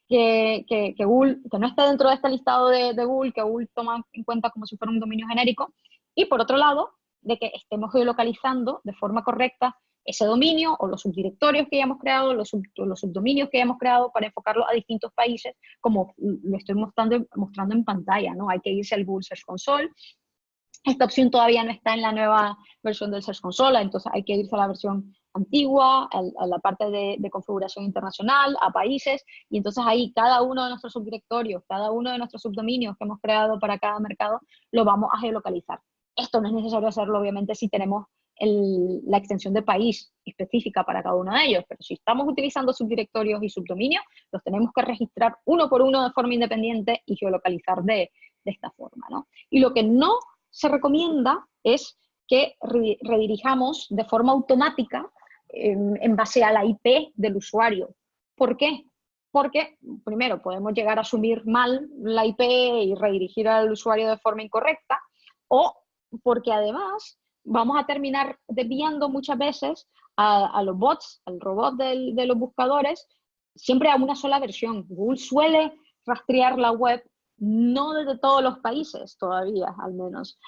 que Google, que no esté dentro de este listado de Google, que Google toma en cuenta como si fuera un dominio genérico, y por otro lado, de que estemos geolocalizando de forma correcta ese dominio o los subdirectorios que hayamos creado, los subdominios que hayamos creado para enfocarlo a distintos países, como lo estoy mostrando en pantalla, ¿no? Hay que irse al Google Search Console. Esta opción todavía no está en la nueva versión del Search Console, entonces hay que irse a la versión antigua, a la parte de configuración internacional, a países, y entonces ahí cada uno de nuestros subdirectorios, cada uno de nuestros subdominios que hemos creado para cada mercado, lo vamos a geolocalizar. Esto no es necesario hacerlo, obviamente, si tenemos la extensión de país específica para cada uno de ellos, pero si estamos utilizando subdirectorios y subdominios, los tenemos que registrar uno por uno de forma independiente y geolocalizar de esta forma, ¿no? Y lo que no se recomienda es que redirijamos de forma automática en base a la IP del usuario. ¿Por qué? Porque, primero, podemos llegar a asumir mal la IP y redirigir al usuario de forma incorrecta, o porque además vamos a terminar desviando muchas veces a los bots, al robot de los buscadores, siempre a una sola versión. Google suele rastrear la web no desde todos los países todavía, al menos.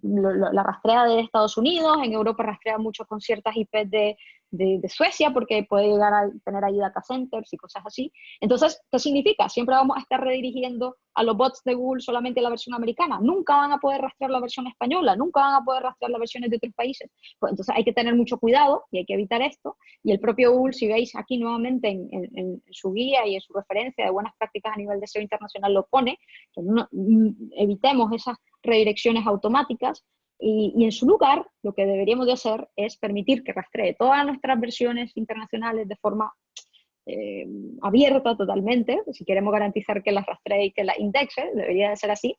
La rastrea de Estados Unidos, en Europa rastrea mucho con ciertas IPs de Suecia, porque puede llegar a tener ahí data centers y cosas así. Entonces, ¿qué significa? Siempre vamos a estar redirigiendo a los bots de Google solamente la versión americana. Nunca van a poder rastrear la versión española, nunca van a poder rastrear las versiones de otros países. Pues entonces hay que tener mucho cuidado y hay que evitar esto. Y el propio Google, si veis aquí nuevamente en su guía y en su referencia de buenas prácticas a nivel de SEO internacional, lo pone, que evitemos esas redirecciones automáticas. Y en su lugar, lo que deberíamos de hacer es permitir que rastree todas nuestras versiones internacionales de forma abierta totalmente. Si queremos garantizar que las rastree y que las indexe, debería de ser así.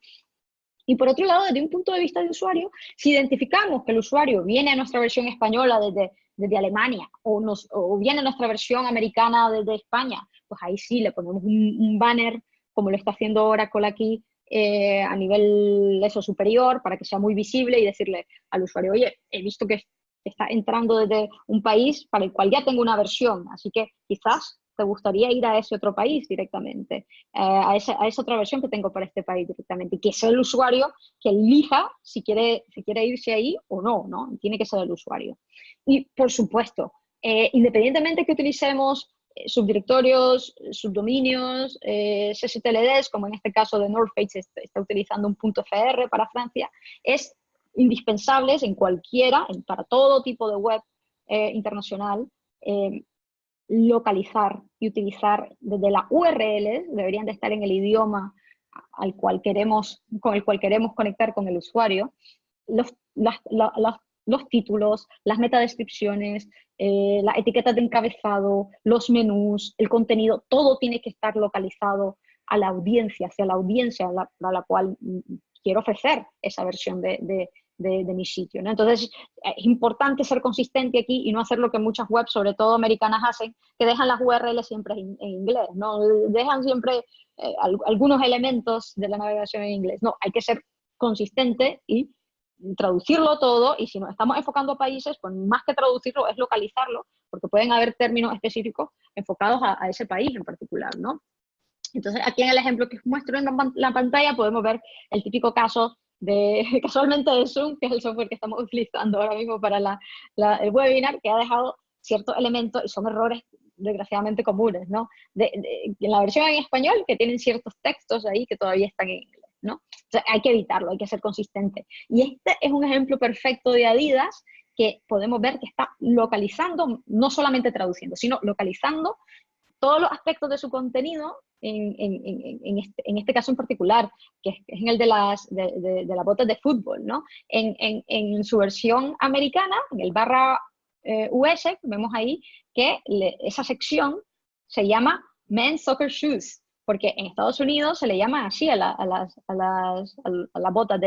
Y por otro lado, desde un punto de vista de usuario, si identificamos que el usuario viene a nuestra versión española desde Alemania o viene a nuestra versión americana desde España, pues ahí sí le ponemos un banner, como lo está haciendo Oracle aquí, a nivel superior, para que sea muy visible y decirle al usuario, oye, he visto que está entrando desde un país para el cual ya tengo una versión, así que quizás te gustaría ir a ese otro país directamente, a esa otra versión que tengo para este país directamente, y que sea el usuario que elija si quiere irse ahí o no, ¿no? Tiene que ser el usuario. Y, por supuesto, independientemente que utilicemos subdirectorios, subdominios, SSTLDs, como en este caso de North Face está utilizando un .fr para Francia, es indispensable para todo tipo de web internacional, localizar y utilizar desde la URL, deberían de estar en el idioma con el cual queremos conectar con el usuario, los títulos, las metadescripciones, las etiquetas de encabezado, los menús, el contenido, todo tiene que estar localizado a la audiencia, hacia la audiencia a la cual quiero ofrecer esa versión de mi sitio, ¿no? Entonces, es importante ser consistente aquí y no hacer lo que muchas webs, sobre todo americanas, hacen, que dejan las URLs siempre en inglés, ¿no? Dejan siempre algunos elementos de la navegación en inglés. No, hay que ser consistente y traducirlo todo, y si nos estamos enfocando a países, pues más que traducirlo es localizarlo, porque pueden haber términos específicos enfocados a ese país en particular, ¿no? Entonces, aquí en el ejemplo que os muestro en la pantalla podemos ver el típico caso casualmente de Zoom, que es el software que estamos utilizando ahora mismo para el webinar, que ha dejado ciertos elementos, y son errores desgraciadamente comunes, ¿no? En la versión en español, que tienen ciertos textos ahí que todavía están en inglés, ¿no? O sea, hay que evitarlo, hay que ser consistente. Y este es un ejemplo perfecto de Adidas, que podemos ver que está localizando, no solamente traduciendo, sino localizando todos los aspectos de su contenido en este caso en particular, que es en el de las botas de fútbol, ¿no? En su versión americana, en el /US, vemos ahí que esa sección se llama Men's Soccer Shoes, porque en Estados Unidos se le llama así a las botas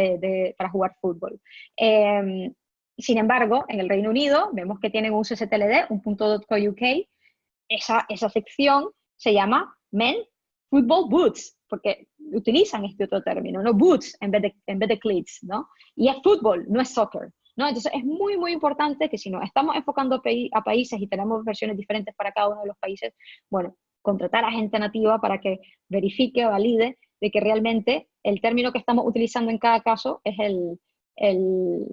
para jugar fútbol. Sin embargo, en el Reino Unido vemos que tienen un CSTLD, un .co.uk. Esa sección se llama Men football boots, porque utilizan este otro término, ¿no? Boots en vez de cleats, ¿no? Y es fútbol, no es soccer, ¿no? Entonces es muy, muy importante que si nos estamos enfocando a países y tenemos versiones diferentes para cada uno de los países, bueno, contratar a gente nativa para que verifique, valide de que realmente el término que estamos utilizando en cada caso es el, el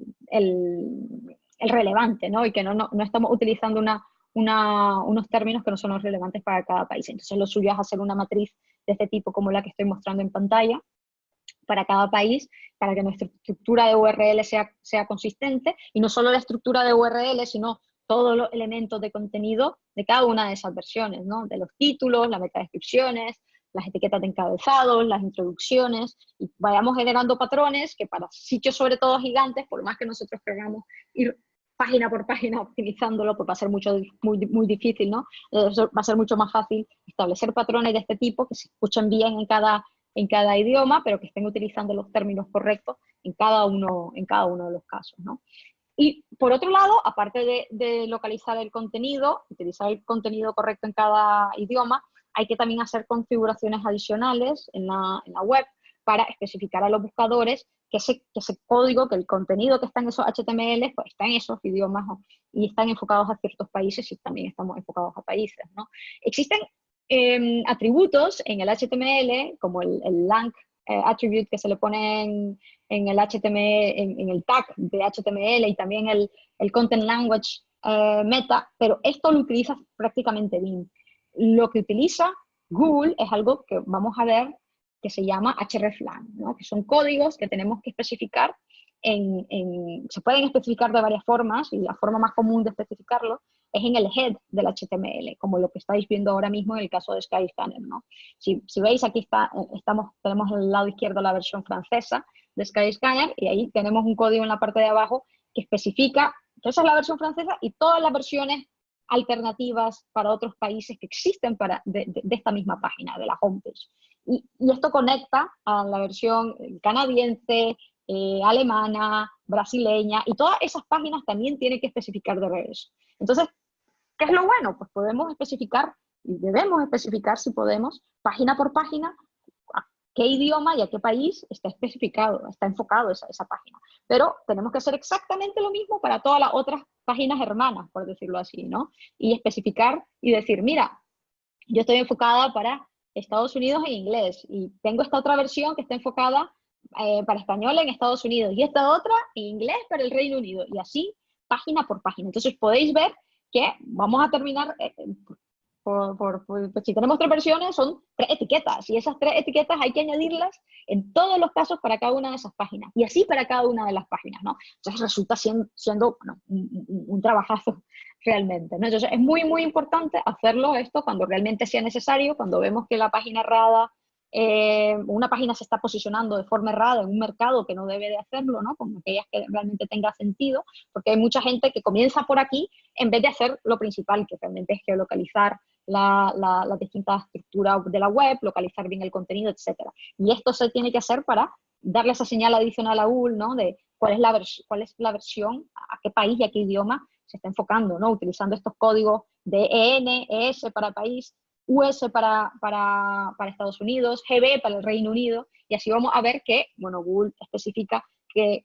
relevante, ¿no? Y que no estamos utilizando unos términos que no son los relevantes para cada país. Entonces lo suyo es hacer una matriz de este tipo como la que estoy mostrando en pantalla para cada país, para que nuestra estructura de URL sea consistente, y no solo la estructura de URL, sino todos los elementos de contenido de cada una de esas versiones, ¿no? De los títulos, las metadescripciones, las etiquetas de encabezados, las introducciones, y vayamos generando patrones que para sitios sobre todo gigantes, por más que nosotros queramos ir página por página optimizándolo, pues va a ser muy difícil, ¿no? Va a ser mucho más fácil establecer patrones de este tipo que se escuchen bien en cada idioma, pero que estén utilizando los términos correctos en cada uno de los casos, ¿no? Y por otro lado, aparte de localizar el contenido, utilizar el contenido correcto en cada idioma, hay que también hacer configuraciones adicionales en la web para especificar a los buscadores que ese código, que el contenido que está en esos HTML, pues está en esos idiomas, ¿no? Y están enfocados a ciertos países y también estamos enfocados a países, ¿no? Existen atributos en el HTML, como el lang attribute que se le pone en el HTML, en el tag de HTML, y también el content language meta, pero esto lo utiliza prácticamente Bing. Lo que utiliza Google es algo que vamos a ver que se llama hreflang, ¿no? Que son códigos que tenemos que especificar se pueden especificar de varias formas, y la forma más común de especificarlo es en el head del HTML, como lo que estáis viendo ahora mismo en el caso de Skyscanner, ¿no? Si veis, aquí tenemos en el lado izquierdo la versión francesa de Skyscanner, y ahí tenemos un código en la parte de abajo que especifica que esa es la versión francesa y todas las versiones alternativas para otros países que existen de esta misma página, de la homepage. Y esto conecta a la versión canadiense, alemana, brasileña, y todas esas páginas también tienen que especificar de regreso. Entonces, ¿qué es lo bueno? Pues podemos especificar, y debemos especificar si podemos, página por página, a qué idioma y a qué país está especificado, está enfocado esa página. Pero tenemos que hacer exactamente lo mismo para todas las otras páginas hermanas, por decirlo así, ¿no? Y especificar y decir, mira, yo estoy enfocada para Estados Unidos en inglés, y tengo esta otra versión que está enfocada para español en Estados Unidos, y esta otra en inglés para el Reino Unido, y así página por página. Entonces podéis ver que vamos a terminar, pues si tenemos 3 versiones, son 3 etiquetas, y esas 3 etiquetas hay que añadirlas en todos los casos para cada una de esas páginas, y así para cada una de las páginas, ¿no? Entonces resulta siendo bueno, un trabajazo realmente, ¿no? Entonces es muy, muy importante hacerlo esto cuando realmente sea necesario, cuando vemos que la página errada, una página se está posicionando de forma errada en un mercado que no debe de hacerlo, ¿no? Como aquellas que realmente tenga sentido, porque hay mucha gente que comienza por aquí en vez de hacer lo principal, que realmente es geolocalizar las distintas estructuras de la web, localizar bien el contenido, etcétera. Y esto se tiene que hacer para darle esa señal adicional a Google, ¿no? De cuál es la versión, a qué país y a qué idioma se está enfocando, ¿no? Utilizando estos códigos de EN, ES para país, US para Estados Unidos, GB para el Reino Unido, y así vamos a ver que, bueno, Google especifica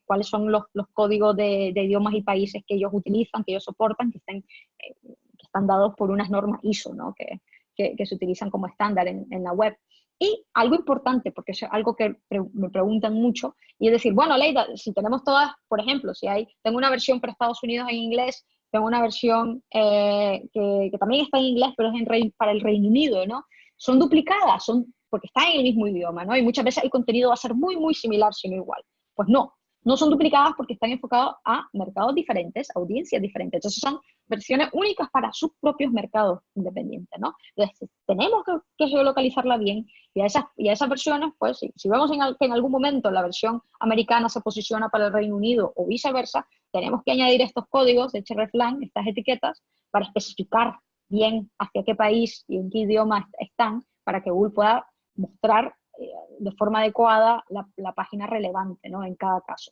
cuáles son los códigos de idiomas y países que ellos utilizan, que ellos soportan, que están dados por unas normas ISO, ¿no? que se utilizan como estándar en la web. Y algo importante, porque es algo que me preguntan mucho, y es decir, bueno, Leida, si tenemos todas, por ejemplo, tengo una versión para Estados Unidos en inglés, tengo una versión que también está en inglés, pero es para el Reino Unido, ¿no? Son duplicadas, porque están en el mismo idioma, ¿no? Y muchas veces el contenido va a ser muy, muy similar, sino igual. Pues no son duplicadas porque están enfocados a mercados diferentes, audiencias diferentes. Entonces son versiones únicas para sus propios mercados independientes, ¿no? Entonces tenemos que geolocalizarla bien, y a esas versiones, pues si vemos que en algún momento la versión americana se posiciona para el Reino Unido o viceversa, tenemos que añadir estos códigos de hreflang, estas etiquetas, para especificar bien hacia qué país y en qué idioma están, para que Google pueda mostrar de forma adecuada la página relevante, ¿no? En cada caso.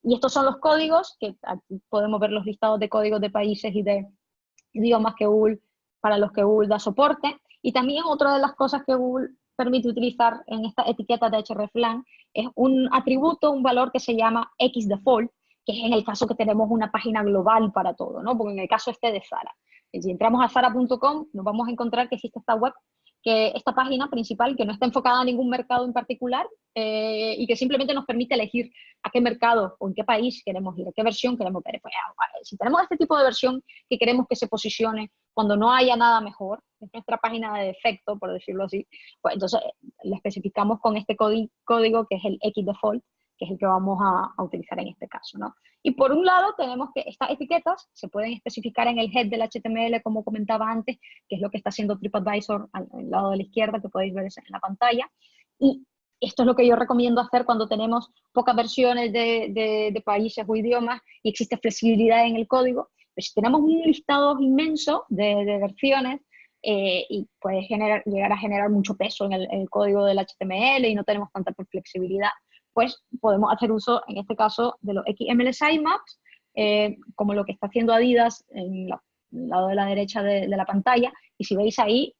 Y estos son los códigos, que aquí podemos ver los listados de códigos de países y de idiomas para los que Google da soporte. Y también otra de las cosas que Google permite utilizar en esta etiqueta de hreflang es un atributo, un valor que se llama xdefault, que es en el caso que tenemos una página global para todo, ¿no? Porque en el caso de Zara, si entramos a zara.com, nos vamos a encontrar que existe esta web, que esta página principal, que no está enfocada a ningún mercado en particular y que simplemente nos permite elegir a qué mercado o en qué país queremos ir, a qué versión queremos ver. Pues, si tenemos este tipo de versión que queremos que se posicione cuando no haya nada mejor, es nuestra página de defecto, por decirlo así, pues entonces la especificamos con este código que es el xdefault, que es el que vamos a utilizar en este caso, ¿no? Y por un lado tenemos que estas etiquetas se pueden especificar en el head del HTML, como comentaba antes, que es lo que está haciendo TripAdvisor al lado de la izquierda, que podéis ver en la pantalla. Y esto es lo que yo recomiendo hacer cuando tenemos pocas versiones de países o idiomas y existe flexibilidad en el código. Pues si tenemos un listado inmenso de versiones, y puede llegar a generar mucho peso en el código del HTML y no tenemos tanta flexibilidad, pues podemos hacer uso, en este caso, de los XML sitemaps, como lo que está haciendo Adidas en el lado de la derecha de la pantalla. Y si veis ahí,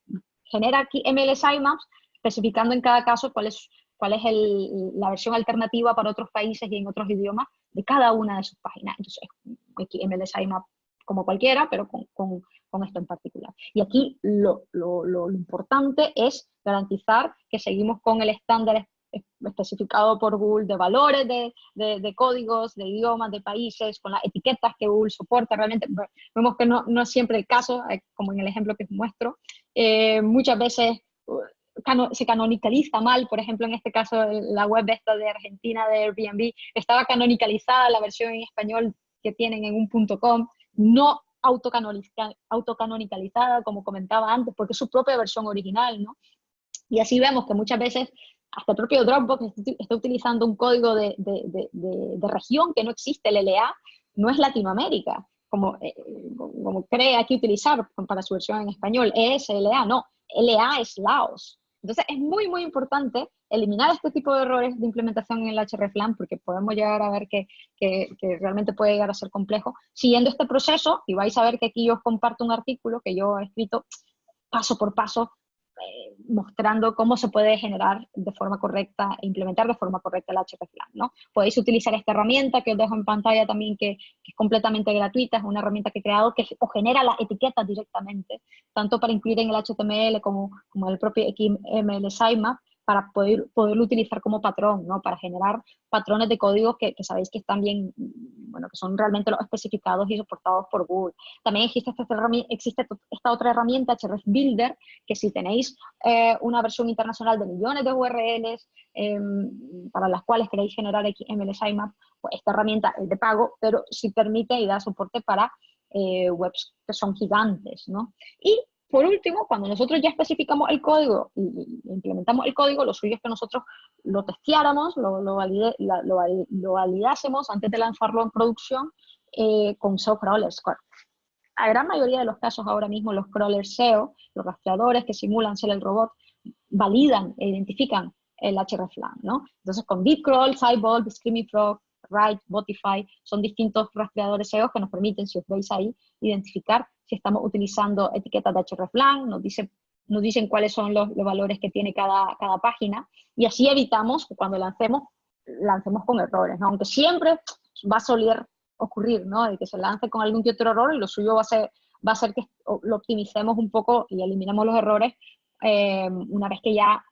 genera XML sitemaps especificando en cada caso cuál es la versión alternativa para otros países y en otros idiomas de cada una de sus páginas. Entonces, XML sitemap como cualquiera, pero con esto en particular. Y aquí lo importante es garantizar que seguimos con el estándar especificado por Google de valores de códigos, de idiomas, de países, con las etiquetas que Google soporta. Realmente vemos que no es siempre el caso, como en el ejemplo que os muestro. Muchas veces se canonicaliza mal, por ejemplo, en este caso la web esta de Argentina de Airbnb estaba canonicalizada la versión en español que tienen en un .com, no autocanonicalizada, como comentaba antes, porque es su propia versión original, ¿no? Y así vemos que muchas veces hasta el propio Dropbox está utilizando un código de región que no existe, el LA, no es Latinoamérica, como cree aquí utilizar para su versión en español, ESLA, no, LA es Laos. Entonces es muy, muy importante eliminar este tipo de errores de implementación en el hreflang, porque podemos llegar a ver que realmente puede llegar a ser complejo. Siguiendo este proceso, y vais a ver que aquí yo os comparto un artículo que yo he escrito paso por paso, mostrando cómo se puede generar de forma correcta e implementar de forma correcta el hreflang, ¿no? Podéis utilizar esta herramienta que os dejo en pantalla también, que es completamente gratuita, es una herramienta que he creado que os genera las etiquetas directamente, tanto para incluir en el HTML como el propio XML sitemap, para poderlo utilizar como patrón, ¿no? Para generar patrones de código que sabéis que están bien, bueno, que son realmente los especificados y soportados por Google. También existe esta otra herramienta, hrefbuilder, que si tenéis una versión internacional de millones de URLs para las cuales queréis generar XML sitemap, pues esta herramienta es de pago, pero sí permite y da soporte para webs que son gigantes, ¿no? Y por último, cuando nosotros ya especificamos el código y implementamos el código, lo suyo es que nosotros lo testeáramos, lo validásemos antes de lanzarlo en producción con SEO crawlers. La gran mayoría de los casos ahora mismo los crawlers SEO, los rastreadores que simulan ser el robot, validan e identifican el hreflang, ¿no? Entonces con DeepCrawl, SiteBolt, Screaming Frog, Write, Botify, son distintos rastreadores SEO que nos permiten, si os veis ahí, identificar si estamos utilizando etiquetas de hreflang, nos dicen cuáles son los valores que tiene cada página, y así evitamos que cuando lancemos con errores, ¿no? Aunque siempre va a soler ocurrir, ¿no? De que se lance con algún que otro error, y lo suyo va a ser que lo optimicemos un poco y eliminemos los errores una vez que ya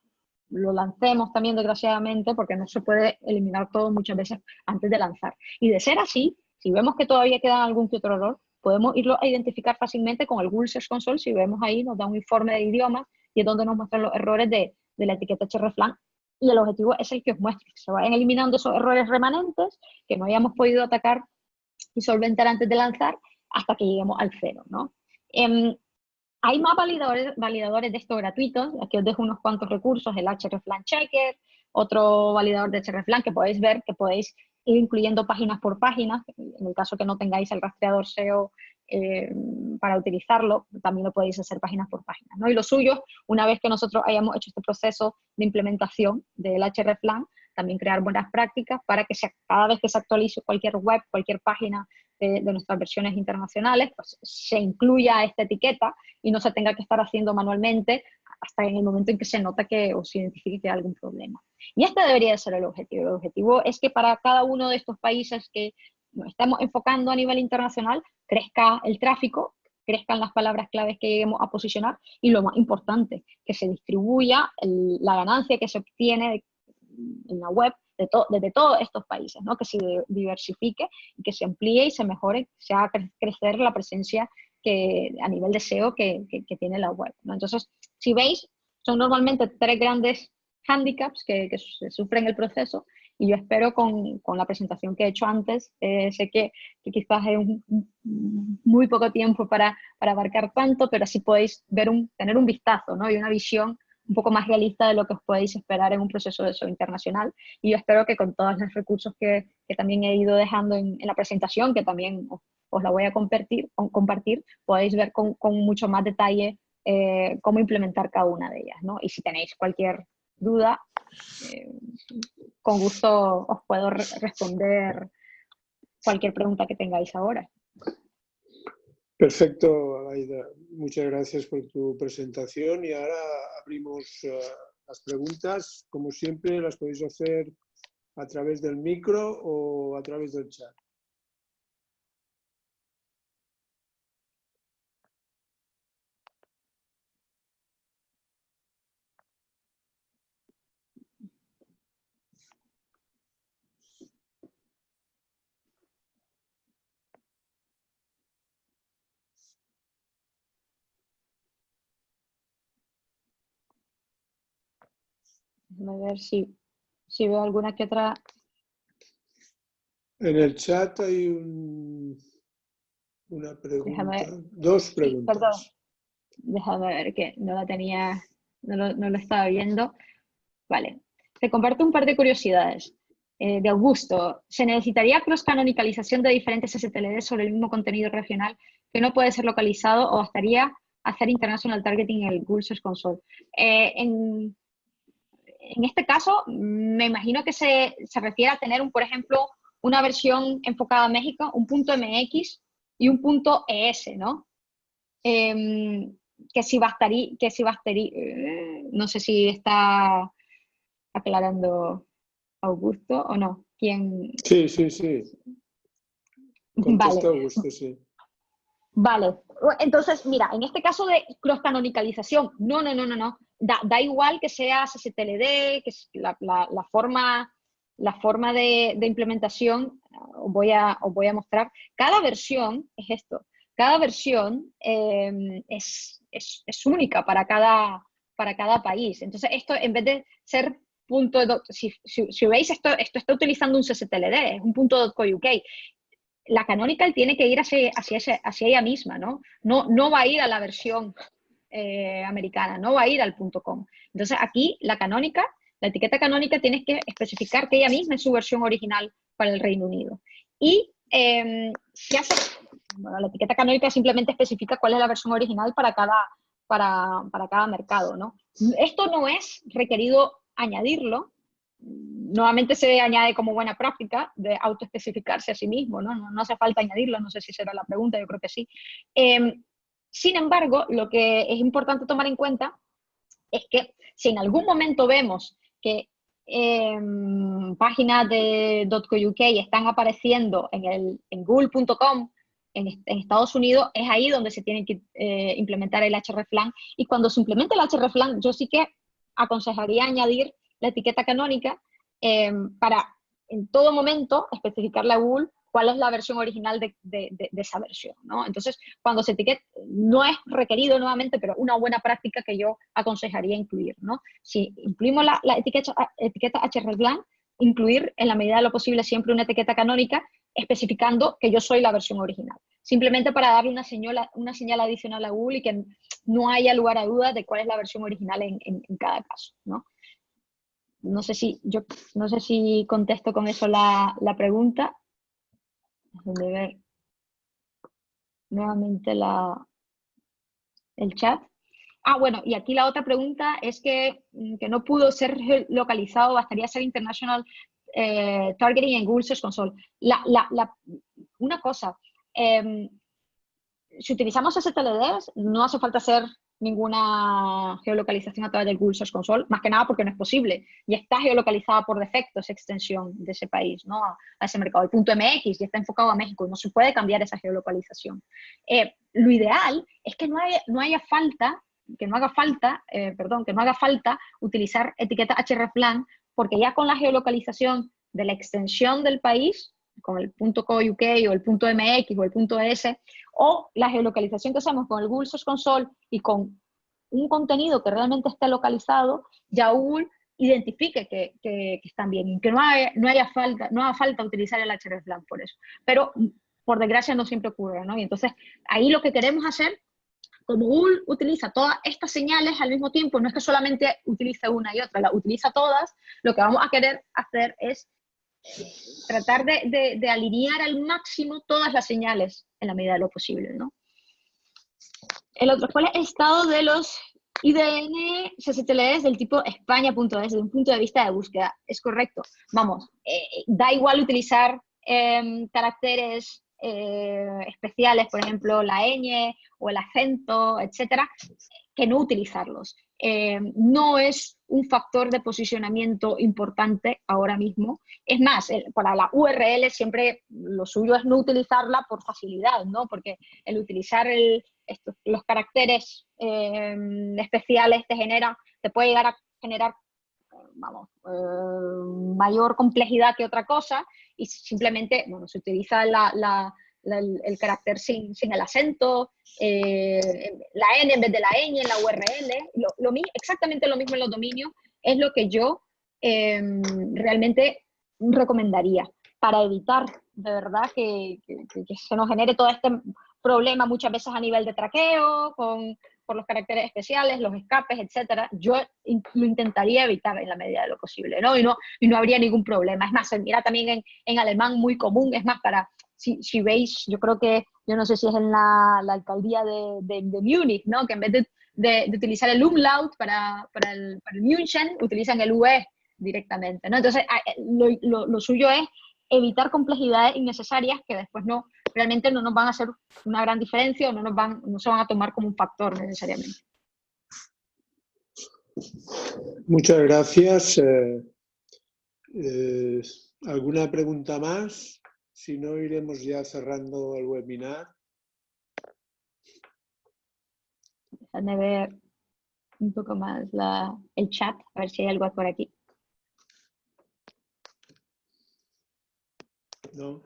lo lancemos también, desgraciadamente, porque no se puede eliminar todo muchas veces antes de lanzar. Y de ser así, si vemos que todavía queda algún que otro error, podemos irlo a identificar fácilmente con el Google Search Console. Si vemos ahí, nos da un informe de idiomas y es donde nos muestran los errores de la etiqueta hreflang. Y el objetivo es el que os muestre, que se vayan eliminando esos errores remanentes que no hayamos podido atacar y solventar antes de lanzar hasta que lleguemos al cero, ¿no? Hay más validadores de estos gratuitos. Aquí os dejo unos cuantos recursos, el hreflang checker, otro validador de hreflang que podéis ver, que podéis ir incluyendo páginas por página, en el caso que no tengáis el rastreador SEO para utilizarlo, también lo podéis hacer páginas por página, ¿no? Y lo suyo, una vez que nosotros hayamos hecho este proceso de implementación del hreflang, también crear buenas prácticas para que cada vez que se actualice cualquier web, cualquier página de nuestras versiones internacionales, pues se incluya esta etiqueta y no se tenga que estar haciendo manualmente hasta en el momento en que se nota que o se identifique que hay algún problema. Y este debería ser el objetivo. El objetivo es que para cada uno de estos países que nos estamos enfocando a nivel internacional, crezca el tráfico, crezcan las palabras claves que lleguemos a posicionar y lo más importante, que se distribuya la ganancia que se obtiene en la web desde todos estos países, ¿no? Que se diversifique y que se amplíe y se mejore, se haga crecer la presencia a nivel de SEO que tiene la web, ¿no? Entonces, si veis, son normalmente 3 grandes handicaps que se sufren el proceso y yo espero con la presentación que he hecho antes, sé que quizás es muy poco tiempo para abarcar tanto, pero así podéis tener un vistazo, ¿no? Y una visión un poco más realista de lo que os podéis esperar en un proceso de SEO internacional. Y yo espero que con todos los recursos que también he ido dejando en la presentación, que también os la voy a compartir, podéis ver con mucho más detalle cómo implementar cada una de ellas, ¿no? Y si tenéis cualquier duda, con gusto os puedo responder cualquier pregunta que tengáis ahora. Perfecto, Alaida. Muchas gracias por tu presentación y ahora abrimos las preguntas. Como siempre, las podéis hacer a través del micro o a través del chat. Déjame ver si veo alguna que otra. En el chat hay una pregunta, dos preguntas. Perdón, déjame ver que no la tenía, no lo estaba viendo. Vale, te comparto un par de curiosidades. De Augusto, ¿se necesitaría cross-canonicalización de diferentes STLD sobre el mismo contenido regional que no puede ser localizado o bastaría hacer international targeting en el Google Search Console? En este caso, me imagino que se refiere a tener, por ejemplo, una versión enfocada a México, un punto .mx y un punto .es, ¿no? Que si bastaría, no sé si está aclarando Augusto o no. ¿Quién? Sí. Contesta Vale. Augusto, sí. Vale. Entonces, mira, en este caso de cross-canonical,ización, no. Da igual que sea CCTLD, que es la forma de implementación, os voy a mostrar. Cada versión es esto. Cada versión es única para cada país. Entonces, esto en vez de ser si veis, esto está utilizando un CCTLD, es un .co.uk. La canonical tiene que ir hacia ella misma, ¿no? No va a ir a la versión americana, no va a ir al .com. Entonces aquí la etiqueta canónica tienes que especificar que ella misma es su versión original para el Reino Unido. Y la etiqueta canónica simplemente especifica cuál es la versión original para cada mercado, ¿no? Esto no es requerido añadirlo. Nuevamente se añade como buena práctica de autoespecificarse a sí mismo, ¿no? No hace falta añadirlo, no sé si será la pregunta, yo creo que sí. Sin embargo, lo que es importante tomar en cuenta es que si en algún momento vemos que páginas de .co.uk están apareciendo en google.com en Estados Unidos, es ahí donde se tiene que implementar el hreflang, y cuando se implemente el hreflang, yo sí que aconsejaría añadir la etiqueta canónica para en todo momento especificarle a Google cuál es la versión original de esa versión, ¿no? Entonces, cuando se etiqueta, no es requerido nuevamente, pero una buena práctica que yo aconsejaría incluir, ¿no? Si incluimos la etiqueta hreflang, incluir en la medida de lo posible siempre una etiqueta canónica especificando que yo soy la versión original. Simplemente para darle una señal adicional a Google y que no haya lugar a dudas de cuál es la versión original en cada caso, ¿no? No sé si contesto con eso la pregunta. Déjenme ver nuevamente el chat. Bueno, y aquí la otra pregunta es que no pudo ser localizado, bastaría ser International Targeting en Google Search Console. Una cosa, si utilizamos STLDs, no hace falta ser ninguna geolocalización a través del Google Search Console, más que nada porque no es posible. Ya está geolocalizada por defecto esa extensión de ese país, ¿no? A ese mercado. El punto .mx ya está enfocado a México y no se puede cambiar esa geolocalización. Lo ideal es que no haga falta utilizar etiqueta hreflang, porque ya con la geolocalización de la extensión del país, con el .co.uk o el .mx o el .es, o la geolocalización que hacemos con el Google Search Console y con un contenido que realmente esté localizado, ya Google identifique que están bien y que no haga falta utilizar el hreflang por eso. Pero, por desgracia, no siempre ocurre, ¿no? Y entonces, ahí lo que queremos hacer, como Google utiliza todas estas señales al mismo tiempo, no es que solamente utilice una y otra, la utiliza todas, lo que vamos a querer hacer es tratar de alinear al máximo todas las señales en la medida de lo posible, ¿no? El otro, ¿cuál es el estado de los IDN CCTLs del tipo España.es desde un punto de vista de búsqueda? Es correcto. Vamos, da igual utilizar caracteres especiales, por ejemplo, la ñ o el acento, etcétera, que no utilizarlos. No es un factor de posicionamiento importante ahora mismo. Es más, para la URL siempre lo suyo es no utilizarla por facilidad, ¿no? Porque el utilizar los caracteres especiales te puede llegar a generar mayor complejidad que otra cosa, y simplemente, bueno, se utiliza el carácter sin el acento, la N en vez de la ñ en la URL, exactamente lo mismo en los dominios, es lo que yo realmente recomendaría para evitar de verdad que se nos genere todo este problema muchas veces a nivel de traqueo, por los caracteres especiales, los escapes, etcétera. Yo lo intentaría evitar en la medida de lo posible, ¿no? Y no habría ningún problema. Es más, se mira también en alemán muy común, es más, si veis, yo creo que, yo no sé si es en la alcaldía de Múnich, ¿no? Que en vez de utilizar el umlaut para el München, utilizan el UE directamente, ¿no? Entonces, lo suyo es evitar complejidades innecesarias que después realmente no nos van a hacer una gran diferencia o no se van a tomar como un factor necesariamente. Muchas gracias. ¿Alguna pregunta más? Si no, iremos ya cerrando el webinar. Déjame ver un poco más el chat, a ver si hay algo por aquí. No.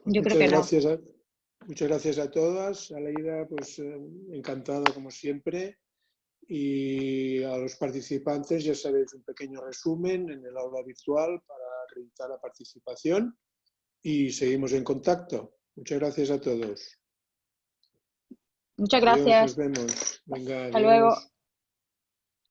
Yo creo que no. Muchas gracias a todas. Aleida, pues encantado como siempre. Y a los participantes, ya sabéis, un pequeño resumen en el aula virtual para acreditar la participación y seguimos en contacto. Muchas gracias a todos. Muchas gracias. Nos vemos. Venga, Hasta luego.